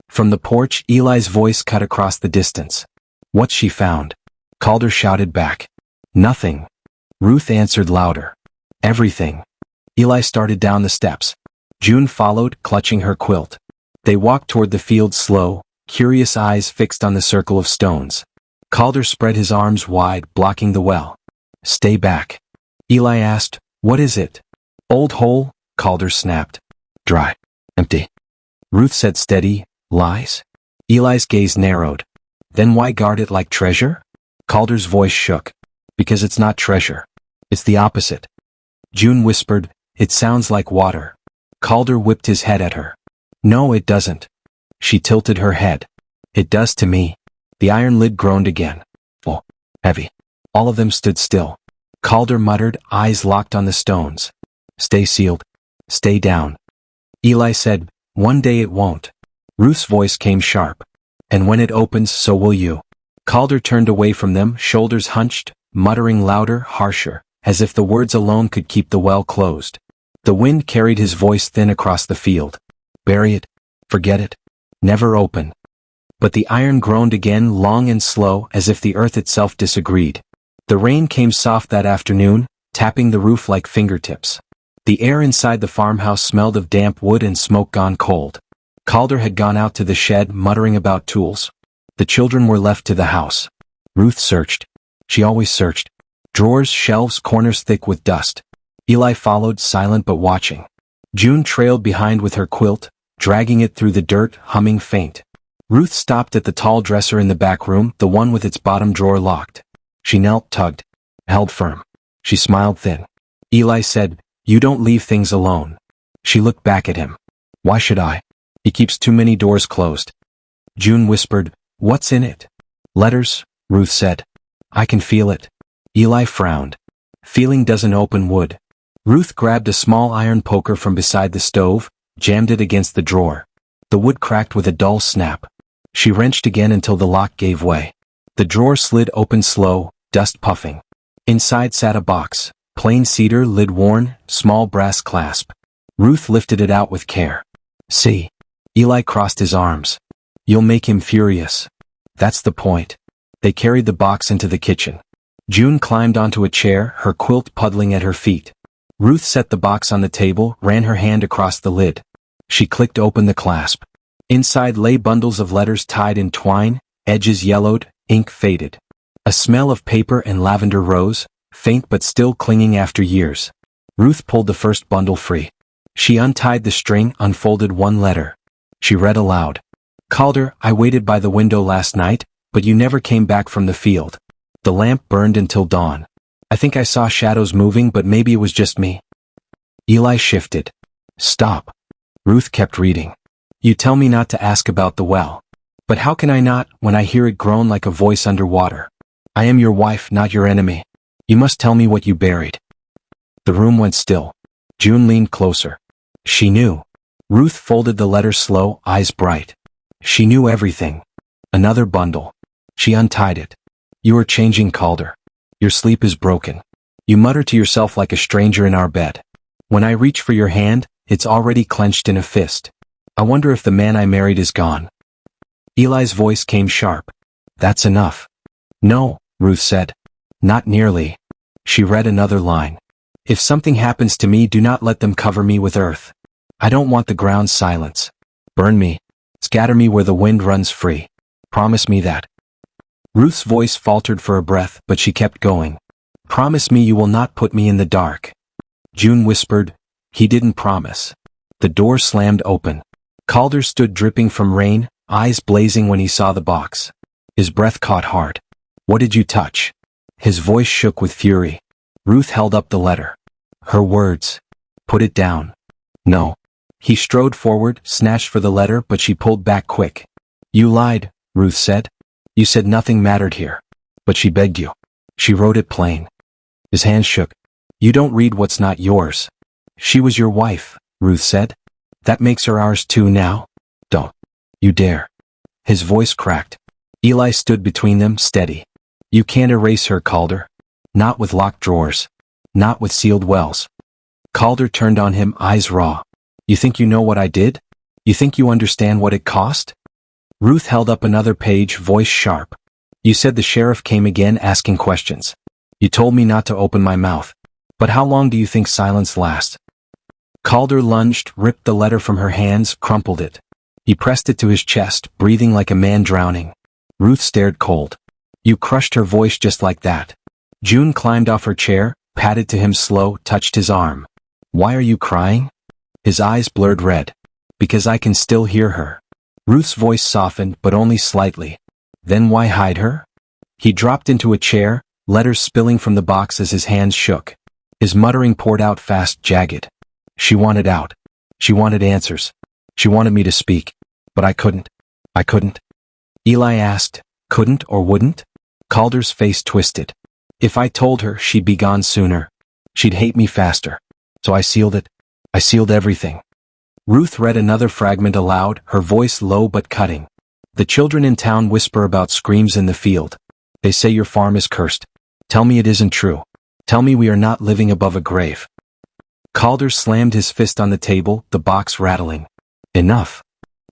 [SPEAKER 1] From the porch, Eli's voice cut across the distance. "What's she found?" Calder shouted back. "Nothing." Ruth answered louder. "Everything." Eli started down the steps. June followed, clutching her quilt. They walked toward the field, slow, curious eyes fixed on the circle of stones. Calder spread his arms wide, blocking the well. "Stay back." Eli asked, "What is it?" "Old hole," Calder snapped. "Dry. Empty." Ruth said steady, "Lies?" Eli's gaze narrowed. "Then why guard it like treasure?" Calder's voice shook. "Because it's not treasure. It's the opposite." June whispered, "It sounds like water." Calder whipped his head at her. "No, it doesn't." She tilted her head. "It does to me." The iron lid groaned again. "Oh, heavy." All of them stood still. Calder muttered, eyes locked on the stones. "Stay sealed. Stay down." Eli said, "One day it won't." Ruth's voice came sharp. "And when it opens, so will you." Calder turned away from them, shoulders hunched, muttering louder, harsher, as if the words alone could keep the well closed. The wind carried his voice thin across the field. "Bury it. Forget it. Never open." But the iron groaned again, long and slow, as if the earth itself disagreed. The rain came soft that afternoon, tapping the roof like fingertips. The air inside the farmhouse smelled of damp wood and smoke gone cold. Calder had gone out to the shed, muttering about tools. The children were left to the house. Ruth searched. She always searched. Drawers, shelves, corners thick with dust. Eli followed, silent but watching. June trailed behind with her quilt, dragging it through the dirt, humming faint. Ruth stopped at the tall dresser in the back room, the one with its bottom drawer locked. She knelt, tugged, held firm. She smiled thin. Eli said, "You don't leave things alone." She looked back at him. "Why should I? He keeps too many doors closed." June whispered, "What's in it?" "Letters," Ruth said. "I can feel it." Eli frowned. "Feeling doesn't open wood." Ruth grabbed a small iron poker from beside the stove, jammed it against the drawer. The wood cracked with a dull snap. She wrenched again until the lock gave way. The drawer slid open slow, dust puffing. Inside sat a box, plain cedar, lid worn, small brass clasp. Ruth lifted it out with care. "See." Eli crossed his arms. "You'll make him furious." "That's the point." They carried the box into the kitchen. June climbed onto a chair, her quilt puddling at her feet. Ruth set the box on the table, ran her hand across the lid. She clicked open the clasp. Inside lay bundles of letters tied in twine, edges yellowed, ink faded. A smell of paper and lavender rose, faint but still clinging after years. Ruth pulled the first bundle free. She untied the string, unfolded one letter. She read aloud. "Calder, I waited by the window last night, but you never came back from the field. The lamp burned until dawn. I think I saw shadows moving, but maybe it was just me." Eli shifted. "Stop." Ruth kept reading. "You tell me not to ask about the well. But how can I not, when I hear it groan like a voice underwater? I am your wife, not your enemy. You must tell me what you buried." The room went still. June leaned closer. She knew. Ruth folded the letter slow, eyes bright. She knew everything. Another bundle. She untied it. "You are changing, Calder. Your sleep is broken. You mutter to yourself like a stranger in our bed. When I reach for your hand, it's already clenched in a fist. I wonder if the man I married is gone." Eli's voice came sharp. "That's enough." "No," Ruth said. "Not nearly." She read another line. "If something happens to me, do not let them cover me with earth. I don't want the ground's silence. Burn me. Scatter me where the wind runs free. Promise me that." Ruth's voice faltered for a breath, but she kept going. "Promise me you will not put me in the dark." June whispered, "He didn't promise." The door slammed open. Calder stood dripping from rain, eyes blazing when he saw the box. His breath caught hard. What did you touch? His voice shook with fury. Ruth held up the letter. Her words. Put it down. No. He strode forward, snatched for the letter, but she pulled back quick. You lied, Ruth said. You said nothing mattered here. But she begged you. She wrote it plain. His hands shook. You don't read what's not yours. She was your wife, Ruth said. That makes her ours too now? Don't you dare. His voice cracked. Eli stood between them, steady. You can't erase her, Calder. Not with locked drawers. Not with sealed wells. Calder turned on him, eyes raw. You think you know what I did? You think you understand what it cost? Ruth held up another page, voice sharp. You said the sheriff came again asking questions. You told me not to open my mouth. But how long do you think silence lasts? Calder lunged, ripped the letter from her hands, crumpled it. He pressed it to his chest, breathing like a man drowning. Ruth stared cold. You crushed her voice just like that. June climbed off her chair, patted to him slow, touched his arm. Why are you crying? His eyes blurred red. Because I can still hear her. Ruth's voice softened, but only slightly. Then why hide her? He dropped into a chair, letters spilling from the box as his hands shook. His muttering poured out fast, jagged. She wanted out. She wanted answers. She wanted me to speak. But I couldn't. I couldn't. Eli asked, couldn't or wouldn't? Calder's face twisted. If I told her, she'd be gone sooner. She'd hate me faster. So I sealed it. I sealed everything. Ruth read another fragment aloud, her voice low but cutting. The children in town whisper about screams in the field. They say your farm is cursed. Tell me it isn't true. Tell me we are not living above a grave. Calder slammed his fist on the table, the box rattling. Enough.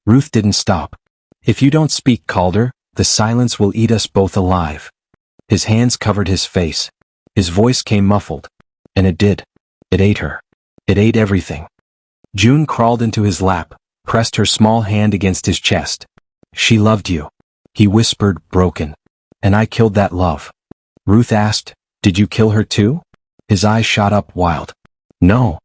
[SPEAKER 1] Ruth didn't stop. If you don't speak, Calder, the silence will eat us both alive. His hands covered his face. His voice came muffled. And it did. It ate her. It ate everything. June crawled into his lap, pressed her small hand against his chest. She loved you. He whispered, broken. And I killed that love. Ruth asked, did you kill her too? His eyes shot up wild. No.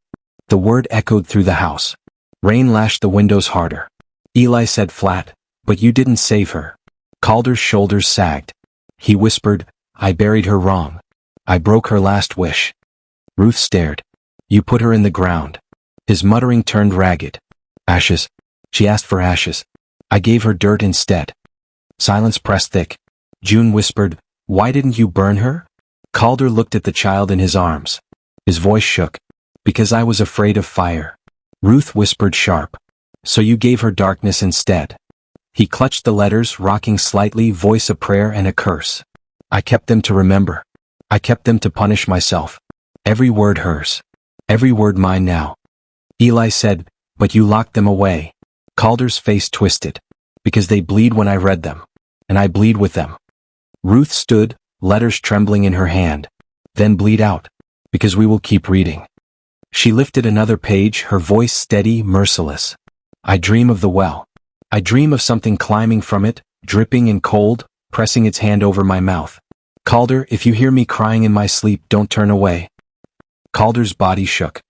[SPEAKER 1] The word echoed through the house. Rain lashed the windows harder. Eli said flat, but you didn't save her. Calder's shoulders sagged. He whispered, I buried her wrong. I broke her last wish. Ruth stared. You put her in the ground. His muttering turned ragged. Ashes. She asked for ashes. I gave her dirt instead. Silence pressed thick. June whispered, why didn't you burn her? Calder looked at the child in his arms. His voice shook. Because I was afraid of fire. Ruth whispered sharp. So you gave her darkness instead. He clutched the letters, rocking slightly, voice a prayer and a curse. I kept them to remember. I kept them to punish myself. Every word hers. Every word mine now. Eli said, but you locked them away. Calder's face twisted. Because they bleed when I read them. And I bleed with them. Ruth stood, letters trembling in her hand. Then bleed out. Because we will keep reading. She lifted another page, her voice steady, merciless. I dream of the well. I dream of something climbing from it, dripping and cold, pressing its hand over my mouth. Calder, if you hear me crying in my sleep, don't turn away. Calder's body shook.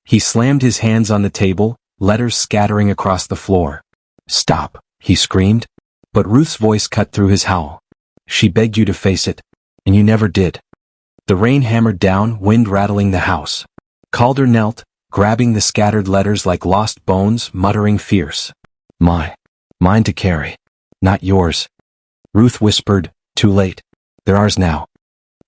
[SPEAKER 1] He slammed his hands on the table, letters scattering across the floor. Stop, he screamed. But Ruth's voice cut through his howl. She begged you to face it. And you never did. The rain hammered down, wind rattling the house. Calder knelt, grabbing the scattered letters like lost bones, muttering fierce. Mine to carry. Not yours. Ruth whispered, too late. They're ours now.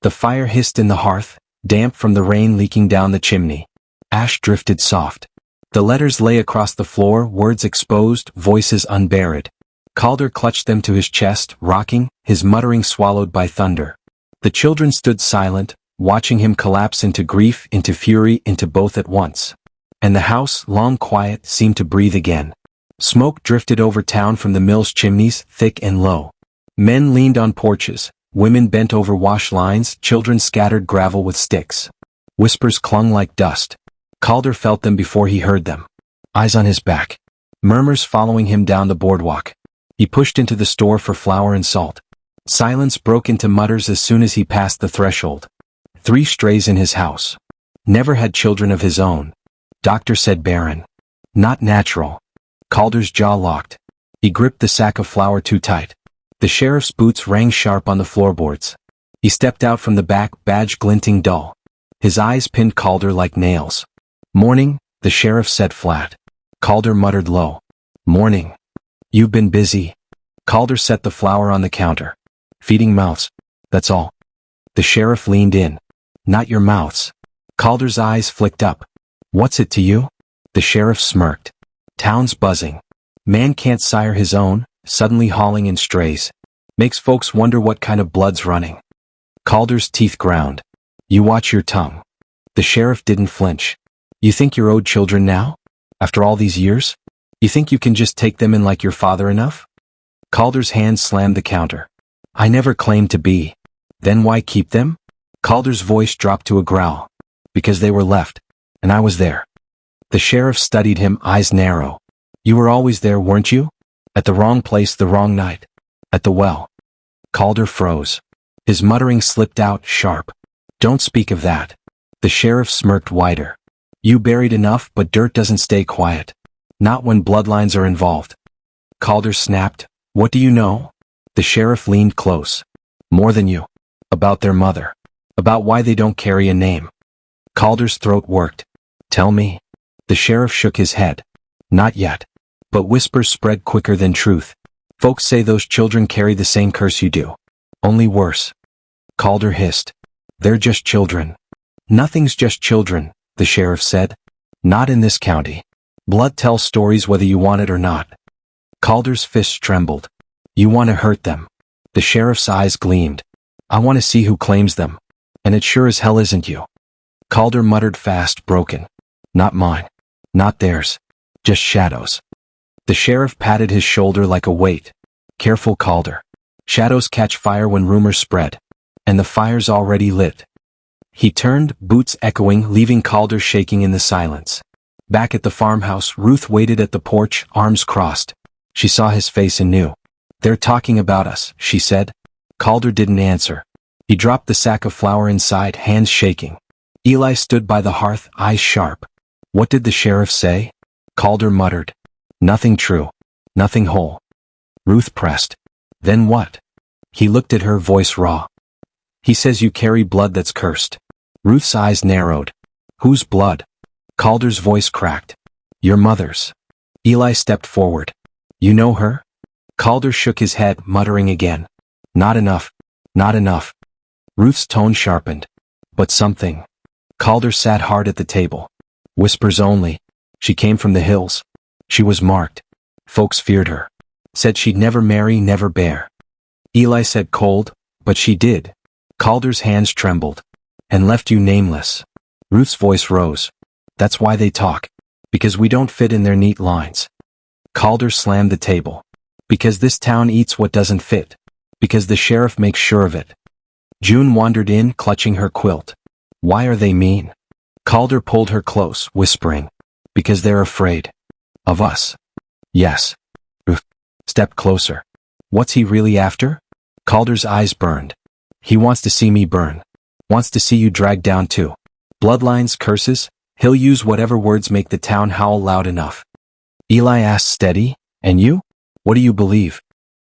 [SPEAKER 1] The fire hissed in the hearth, damp from the rain leaking down the chimney. Ash drifted soft. The letters lay across the floor, words exposed, voices unburied. Calder clutched them to his chest, rocking, his muttering swallowed by thunder. The children stood silent, watching him collapse into grief, into fury, into both at once. And the house, long quiet, seemed to breathe again. Smoke drifted over town from the mill's chimneys, thick and low. Men leaned on porches, women bent over wash lines, children scattered gravel with sticks. Whispers clung like dust. Calder felt them before he heard them. Eyes on his back. Murmurs following him down the boardwalk. He pushed into the store for flour and salt. Silence broke into mutters as soon as he passed the threshold. 3 strays in his house. Never had children of his own. Doctor said barren. Not natural. Calder's jaw locked. He gripped the sack of flour too tight. The sheriff's boots rang sharp on the floorboards. He stepped out from the back, badge glinting dull. His eyes pinned Calder like nails. "Morning," the sheriff said flat. Calder muttered low. "Morning. You've been busy." Calder set the flour on the counter. "Feeding mouths. That's all." The sheriff leaned in. "Not your mouths." Calder's eyes flicked up. "What's it to you?" The sheriff smirked. "Town's buzzing. Man can't sire his own, suddenly hauling in strays. Makes folks wonder what kind of blood's running." Calder's teeth ground. "You watch your tongue." The sheriff didn't flinch. "You think you're owed children now? After all these years? You think you can just take them in like your father enough?" Calder's hand slammed the counter. "I never claimed to be." "Then why keep them?" Calder's voice dropped to a growl. "Because they were left, and I was there." The sheriff studied him, eyes narrow. "You were always there, weren't you? At the wrong place the wrong night. At the well." Calder froze. His muttering slipped out, sharp. "Don't speak of that." The sheriff smirked wider. "You buried enough, but dirt doesn't stay quiet. Not when bloodlines are involved." Calder snapped. "What do you know?" The sheriff leaned close. "More than you. About their mother. About why they don't carry a name." Calder's throat worked. "Tell me." The sheriff shook his head. "Not yet. But whispers spread quicker than truth. Folks say those children carry the same curse you do. Only worse." Calder hissed. "They're just children." "Nothing's just children," the sheriff said. "Not in this county. Blood tells stories whether you want it or not." Calder's fists trembled. "You want to hurt them." The sheriff's eyes gleamed. "I want to see who claims them. And it sure as hell isn't you." Calder muttered fast, broken. "Not mine. Not theirs. Just shadows." The sheriff patted his shoulder like a weight. "Careful, Calder. Shadows catch fire when rumors spread. And the fire's already lit." He turned, boots echoing, leaving Calder shaking in the silence. Back at the farmhouse, Ruth waited at the porch, arms crossed. She saw his face and knew. "They're talking about us," she said. Calder didn't answer. He dropped the sack of flour inside, hands shaking. Eli stood by the hearth, eyes sharp. "What did the sheriff say?" Calder muttered. "Nothing true. Nothing whole." Ruth pressed. "Then what?" He looked at her, voice raw. "He says you carry blood that's cursed." Ruth's eyes narrowed. "Whose blood?" Calder's voice cracked. "Your mother's." Eli stepped forward. "You know her?" Calder shook his head, muttering again. "Not enough. Not enough." Ruth's tone sharpened. "But something." Calder sat hard at the table. "Whispers only. She came from the hills. She was marked. Folks feared her. Said she'd never marry, never bear." Eli said cold, "But she did." Calder's hands trembled. "And left you nameless." Ruth's voice rose. "That's why they talk. Because we don't fit in their neat lines." Calder slammed the table. "Because this town eats what doesn't fit. Because the sheriff makes sure of it." June wandered in, clutching her quilt. "Why are they mean?" Calder pulled her close, whispering. "Because they're afraid. Of us." "Yes." Ruth stepped closer. "What's he really after?" Calder's eyes burned. "He wants to see me burn. Wants to see you dragged down too. Bloodlines, curses, he'll use whatever words make the town howl loud enough." Eli asked steady, "And you? What do you believe?"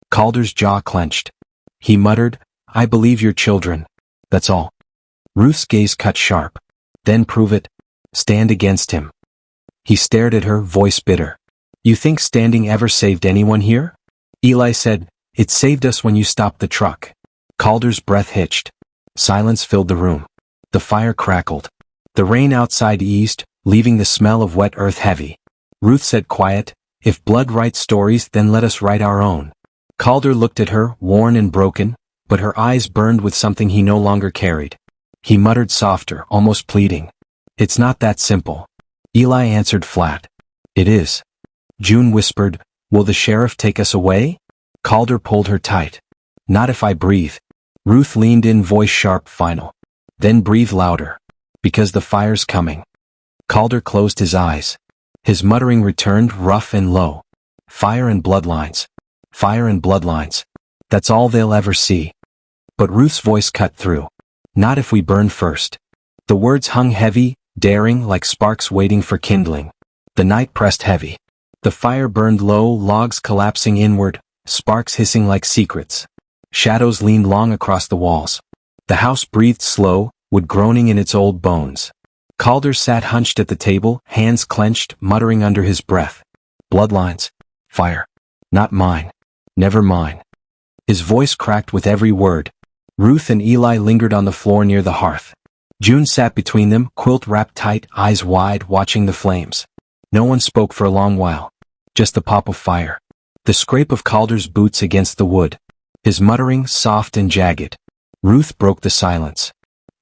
[SPEAKER 1] Calder's jaw clenched. He muttered, "I believe your children. That's all." Ruth's gaze cut sharp. "Then prove it. Stand against him." He stared at her, voice bitter. "You think standing ever saved anyone here?" Eli said, "It saved us when you stopped the truck." Calder's breath hitched. Silence filled the room. The fire crackled. The rain outside eased, leaving the smell of wet earth heavy. Ruth said quiet, "If blood writes stories, then let us write our own." Calder looked at her, worn and broken, but her eyes burned with something he no longer carried. He muttered softer, almost pleading. "It's not that simple." Eli answered flat. "It is." June whispered, "Will the sheriff take us away?" Calder pulled her tight. "Not if I breathe." Ruth leaned in, voice sharp, final. "Then breathe louder. Because the fire's coming." Calder closed his eyes. His muttering returned, rough and low. "Fire and bloodlines. Fire and bloodlines. That's all they'll ever see." But Ruth's voice cut through. "Not if we burn first." The words hung heavy, daring, like sparks waiting for kindling. The night pressed heavy. The fire burned low, logs collapsing inward, sparks hissing like secrets. Shadows leaned long across the walls. The house breathed slow, wood groaning in its old bones. Calder sat hunched at the table, hands clenched, muttering under his breath. Bloodlines. Fire. Not mine. Never mine. His voice cracked with every word. Ruth and Eli lingered on the floor near the hearth. June sat between them, quilt wrapped tight, eyes wide, watching the flames. No one spoke for a long while. Just the pop of fire. The scrape of Calder's boots against the wood. His muttering, soft and jagged. Ruth broke the silence.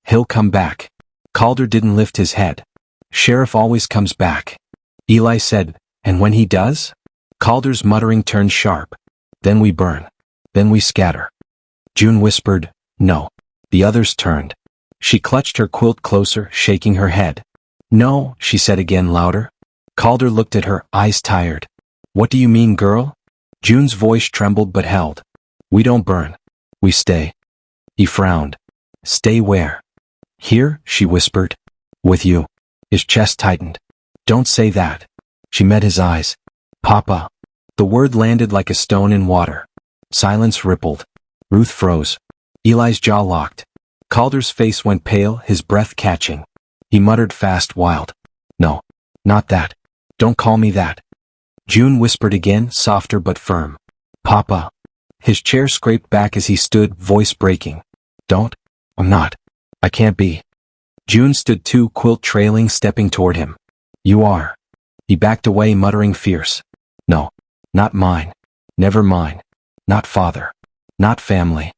[SPEAKER 1] He'll come back. Calder didn't lift his head. Sheriff always comes back. Eli said, and when he does? Calder's muttering turned sharp. Then we burn. Then we scatter. June whispered, no. The others turned. She clutched her quilt closer, shaking her head. No, she said again louder. Calder looked at her, eyes tired. What do you mean, girl? June's voice trembled but held. We don't burn. We stay. He frowned. Stay where? Here, she whispered. With you. His chest tightened. Don't say that. She met his eyes. Papa. The word landed like a stone in water. Silence rippled. Ruth froze. Eli's jaw locked. Calder's face went pale, his breath catching. He muttered fast, wild. No. Not that. Don't call me that. June whispered again, softer but firm. Papa. His chair scraped back as he stood, voice breaking. Don't. I'm not. I can't be. June stood too, quilt trailing, stepping toward him. You are. He backed away, muttering fierce. No. Not mine. Never mine. Not father. Not family.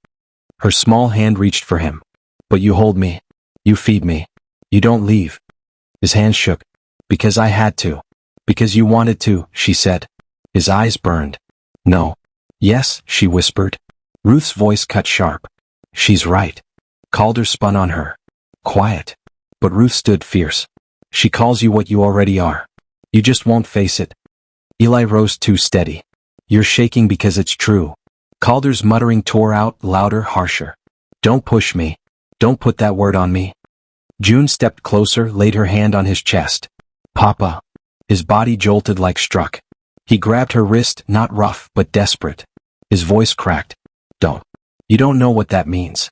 [SPEAKER 1] Her small hand reached for him. But you hold me. You feed me. You don't leave. His hand shook. Because I had to. Because you wanted to, she said. His eyes burned. No. Yes, she whispered. Ruth's voice cut sharp. She's right. Calder spun on her. Quiet. But Ruth stood fierce. She calls you what you already are. You just won't face it. Eli rose too steady. You're shaking because it's true. Calder's muttering tore out, louder, harsher. Don't push me. Don't put that word on me. June stepped closer, laid her hand on his chest. Papa. His body jolted like struck. He grabbed her wrist, not rough, but desperate. His voice cracked. Don't. You don't know what that means.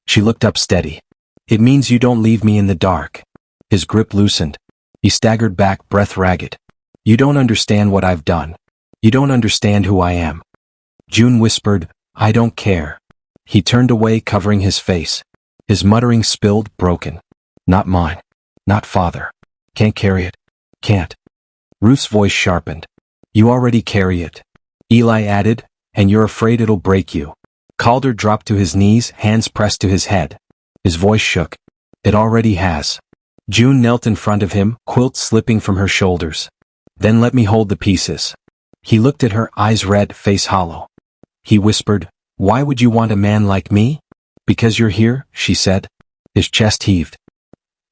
[SPEAKER 1] She looked up steady. It means you don't leave me in the dark. His grip loosened. He staggered back, breath ragged. You don't understand what I've done. You don't understand who I am. June whispered, I don't care. He turned away, covering his face. His muttering spilled, broken. Not mine. Not father. Can't carry it. Can't. Ruth's voice sharpened. You already carry it. Eli added, and you're afraid it'll break you. Calder dropped to his knees, hands pressed to his head. His voice shook. It already has. June knelt in front of him, quilt slipping from her shoulders. Then let me hold the pieces. He looked at her, eyes red, face hollow. He whispered, why would you want a man like me? Because you're here, she said. His chest heaved.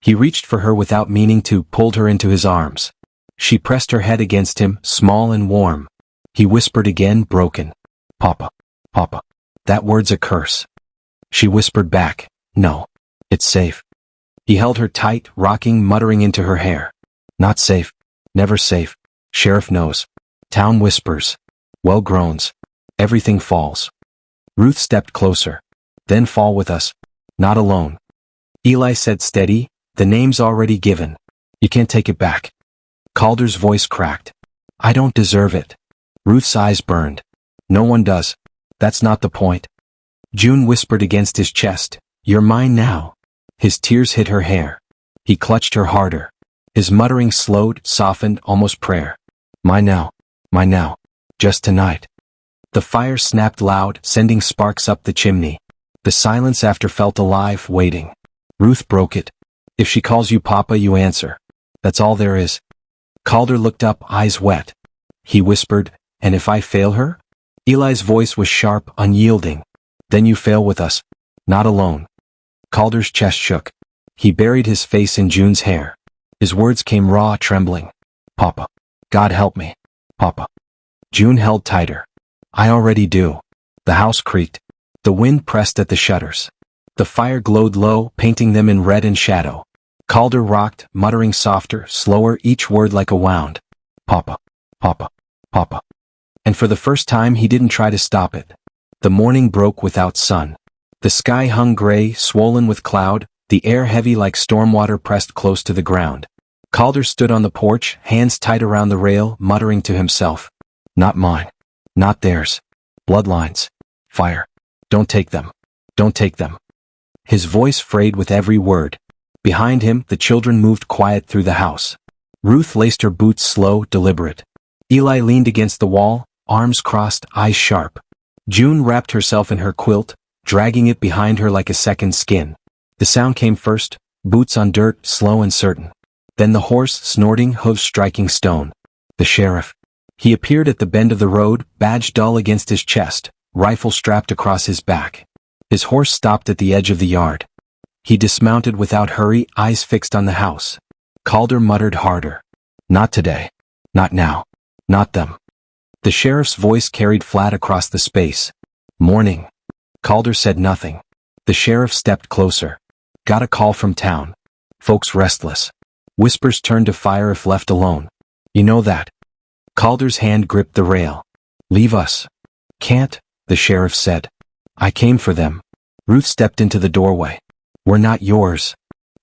[SPEAKER 1] He reached for her without meaning to, pulled her into his arms. She pressed her head against him, small and warm. He whispered again, broken. Papa. Papa. That word's a curse. She whispered back, no. It's safe. He held her tight, rocking, muttering into her hair. Not safe. Never safe. Sheriff knows. Town whispers. Well groans. Everything falls. Ruth stepped closer. Then fall with us. Not alone. Eli said steady, the name's already given. You can't take it back. Calder's voice cracked. I don't deserve it. Ruth's eyes burned. No one does. That's not the point. June whispered against his chest. You're mine now. His tears hit her hair. He clutched her harder. His muttering slowed, softened, almost prayer. Mine now. Mine now. Just tonight. The fire snapped loud, sending sparks up the chimney. The silence after felt alive, waiting. Ruth broke it. If she calls you Papa, you answer. That's all there is. Calder looked up, eyes wet. He whispered, and if I fail her? Eli's voice was sharp, unyielding. Then you fail with us. Not alone. Calder's chest shook. He buried his face in June's hair. His words came raw, trembling. Papa. God help me. Papa. June held tighter. I already do. The house creaked. The wind pressed at the shutters. The fire glowed low, painting them in red and shadow. Calder rocked, muttering softer, slower, each word like a wound. Papa. Papa. Papa. And for the first time he didn't try to stop it. The morning broke without sun. The sky hung gray, swollen with cloud, the air heavy like stormwater pressed close to the ground. Calder stood on the porch, hands tight around the rail, muttering to himself. Not mine. Not theirs. Bloodlines. Fire. Don't take them. Don't take them. His voice frayed with every word. Behind him, the children moved quiet through the house. Ruth laced her boots slow, deliberate. Eli leaned against the wall, arms crossed, eyes sharp. June wrapped herself in her quilt, dragging it behind her like a second skin. The sound came first, boots on dirt, slow and certain. Then the horse, snorting, hooves striking stone. The sheriff. He appeared at the bend of the road, badge dull against his chest, rifle strapped across his back. His horse stopped at the edge of the yard. He dismounted without hurry, eyes fixed on the house. Calder muttered harder. Not today. Not now. Not them. The sheriff's voice carried flat across the space. Morning. Calder said nothing. The sheriff stepped closer. Got a call from town. Folks restless. Whispers turn to fire if left alone. You know that. Calder's hand gripped the rail. Leave us. Can't, the sheriff said. I came for them. Ruth stepped into the doorway. We're not yours.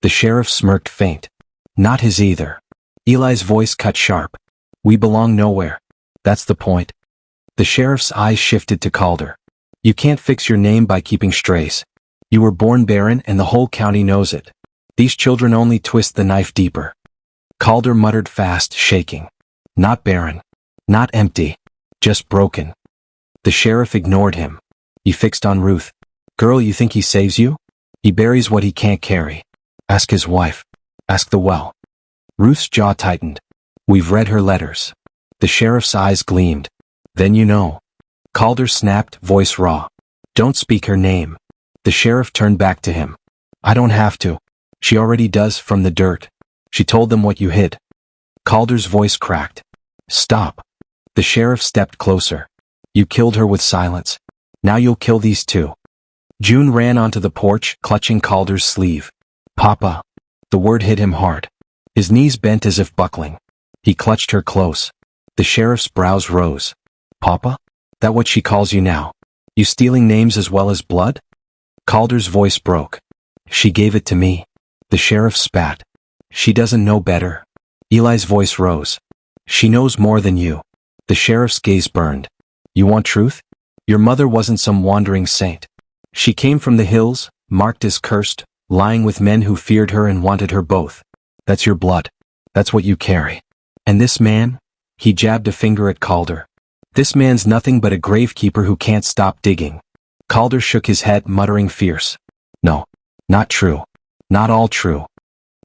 [SPEAKER 1] The sheriff smirked faint. Not his either. Eli's voice cut sharp. We belong nowhere. That's the point. The sheriff's eyes shifted to Calder. You can't fix your name by keeping strays. You were born barren and the whole county knows it. These children only twist the knife deeper. Calder muttered fast, shaking. Not barren. Not empty. Just broken. The sheriff ignored him. He fixed on Ruth. Girl, you think he saves you? He buries what he can't carry. Ask his wife. Ask the well. Ruth's jaw tightened. We've read her letters. The sheriff's eyes gleamed. Then you know. Calder snapped, voice raw. Don't speak her name. The sheriff turned back to him. I don't have to. She already does from the dirt. She told them what you hid. Calder's voice cracked. Stop. The sheriff stepped closer. You killed her with silence. Now you'll kill these two. June ran onto the porch, clutching Calder's sleeve. Papa. The word hit him hard. His knees bent as if buckling. He clutched her close. The sheriff's brows rose. Papa? That what she calls you now? You stealing names as well as blood? Calder's voice broke. She gave it to me. The sheriff spat. She doesn't know better. Eli's voice rose. She knows more than you. The sheriff's gaze burned. You want truth? Your mother wasn't some wandering saint. She came from the hills, marked as cursed, lying with men who feared her and wanted her both. That's your blood. That's what you carry. And this man? He jabbed a finger at Calder. This man's nothing but a gravekeeper who can't stop digging. Calder shook his head, muttering fierce. No. Not true. Not all true.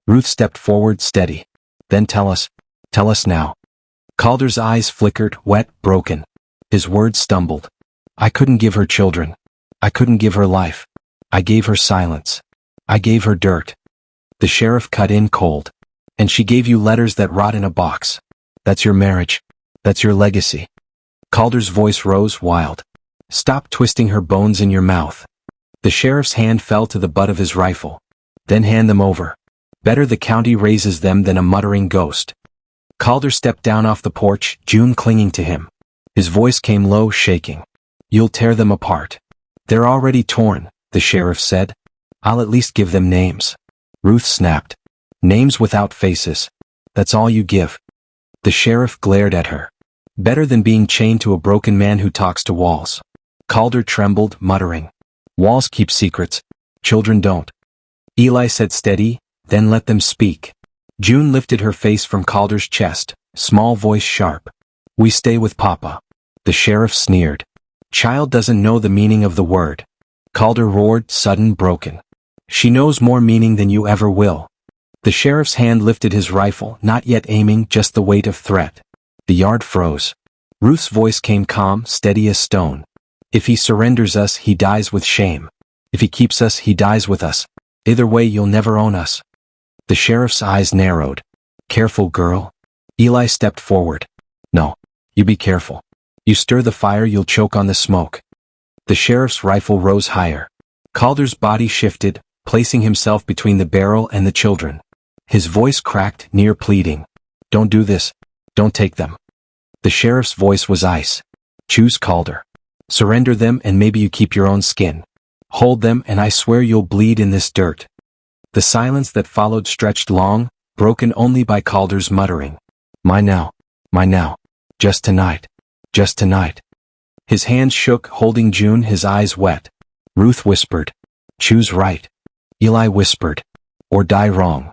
[SPEAKER 1] Ruth stepped forward, steady. Then tell us now. Calder's eyes flickered, wet, broken. His words stumbled. I couldn't give her children. I couldn't give her life. I gave her silence. I gave her dirt. The sheriff cut in cold. And she gave you letters that rot in a box. That's your marriage. That's your legacy. Calder's voice rose, wild. Stop twisting her bones in your mouth. The sheriff's hand fell to the butt of his rifle. Then hand them over. Better the county raises them than a muttering ghost. Calder stepped down off the porch, June clinging to him. His voice came low, shaking. You'll tear them apart. They're already torn, the sheriff said. I'll at least give them names. Ruth snapped. Names without faces. That's all you give. The sheriff glared at her. Better than being chained to a broken man who talks to walls. Calder trembled, muttering. Walls keep secrets. Children don't. Eli said steady, then let them speak. June lifted her face from Calder's chest, small voice sharp. We stay with Papa. The sheriff sneered. Child doesn't know the meaning of the word. Calder roared, sudden, broken. She knows more meaning than you ever will. The sheriff's hand lifted his rifle, not yet aiming, just the weight of threat. The yard froze. Ruth's voice came calm, steady as stone. If he surrenders us, he dies with shame. If he keeps us, he dies with us. Either way, you'll never own us. The sheriff's eyes narrowed. Careful, girl. Eli stepped forward. No. You be careful. You stir the fire, you'll choke on the smoke. The sheriff's rifle rose higher. Calder's body shifted, placing himself between the barrel and the children. His voice cracked, near pleading. Don't do this. Don't take them. The sheriff's voice was ice. Choose Calder. Surrender them and maybe you keep your own skin. Hold them and I swear you'll bleed in this dirt. The silence that followed stretched long, broken only by Calder's muttering. My now. Just tonight. Just tonight. His hands shook, holding June, his eyes wet. Ruth whispered. Choose right. Eli whispered. Or die wrong.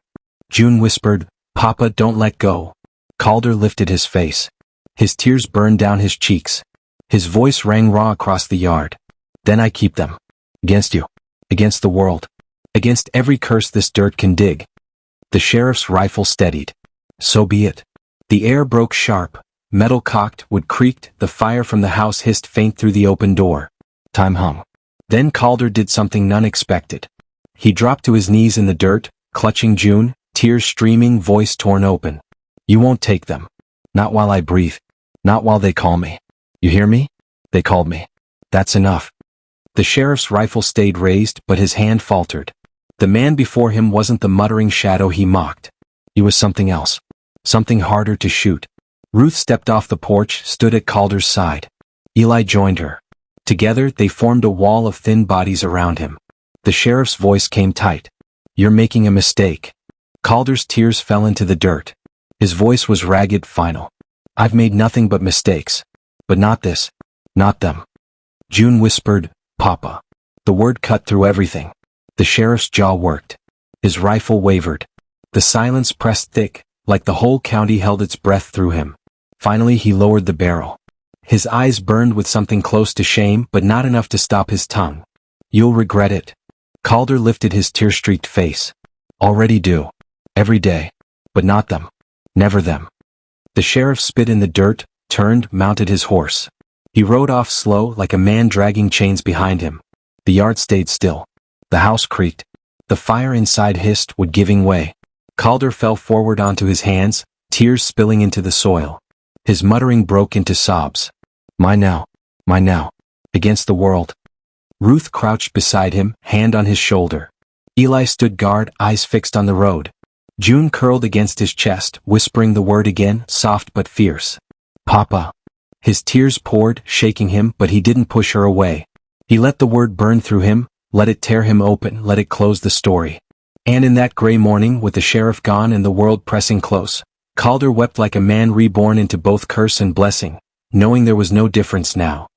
[SPEAKER 1] June whispered, Papa, don't let go. Calder lifted his face. His tears burned down his cheeks. His voice rang raw across the yard. Then I keep them. Against you. Against the world. Against every curse this dirt can dig. The sheriff's rifle steadied. So be it. The air broke sharp. Metal cocked, wood creaked, the fire from the house hissed faint through the open door. Time hung. Then Calder did something none expected. He dropped to his knees in the dirt, clutching June, tears streaming, voice torn open. You won't take them. Not while I breathe. Not while they call me. You hear me? They called me. That's enough. The sheriff's rifle stayed raised, but his hand faltered. The man before him wasn't the muttering shadow he mocked. He was something else. Something harder to shoot. Ruth stepped off the porch, stood at Calder's side. Eli joined her. Together, they formed a wall of thin bodies around him. The sheriff's voice came tight. You're making a mistake. Calder's tears fell into the dirt. His voice was ragged, final. I've made nothing but mistakes. But not this. Not them. June whispered, Papa. The word cut through everything. The sheriff's jaw worked. His rifle wavered. The silence pressed thick, like the whole county held its breath through him. Finally he lowered the barrel. His eyes burned with something close to shame, but not enough to stop his tongue. You'll regret it. Calder lifted his tear-streaked face. Already do. Every day. But not them. Never them. The sheriff spit in the dirt, turned, mounted his horse. He rode off slow, like a man dragging chains behind him. The yard stayed still. The house creaked. The fire inside hissed, wood giving way. Calder fell forward onto his hands, tears spilling into the soil. His muttering broke into sobs. My now. Against the world. Ruth crouched beside him, hand on his shoulder. Eli stood guard, eyes fixed on the road. June curled against his chest, whispering the word again, soft but fierce. Papa. His tears poured, shaking him, but he didn't push her away. He let the word burn through him, let it tear him open, let it close the story. And in that gray morning, with the sheriff gone and the world pressing close, Calder wept like a man reborn into both curse and blessing, knowing there was no difference now.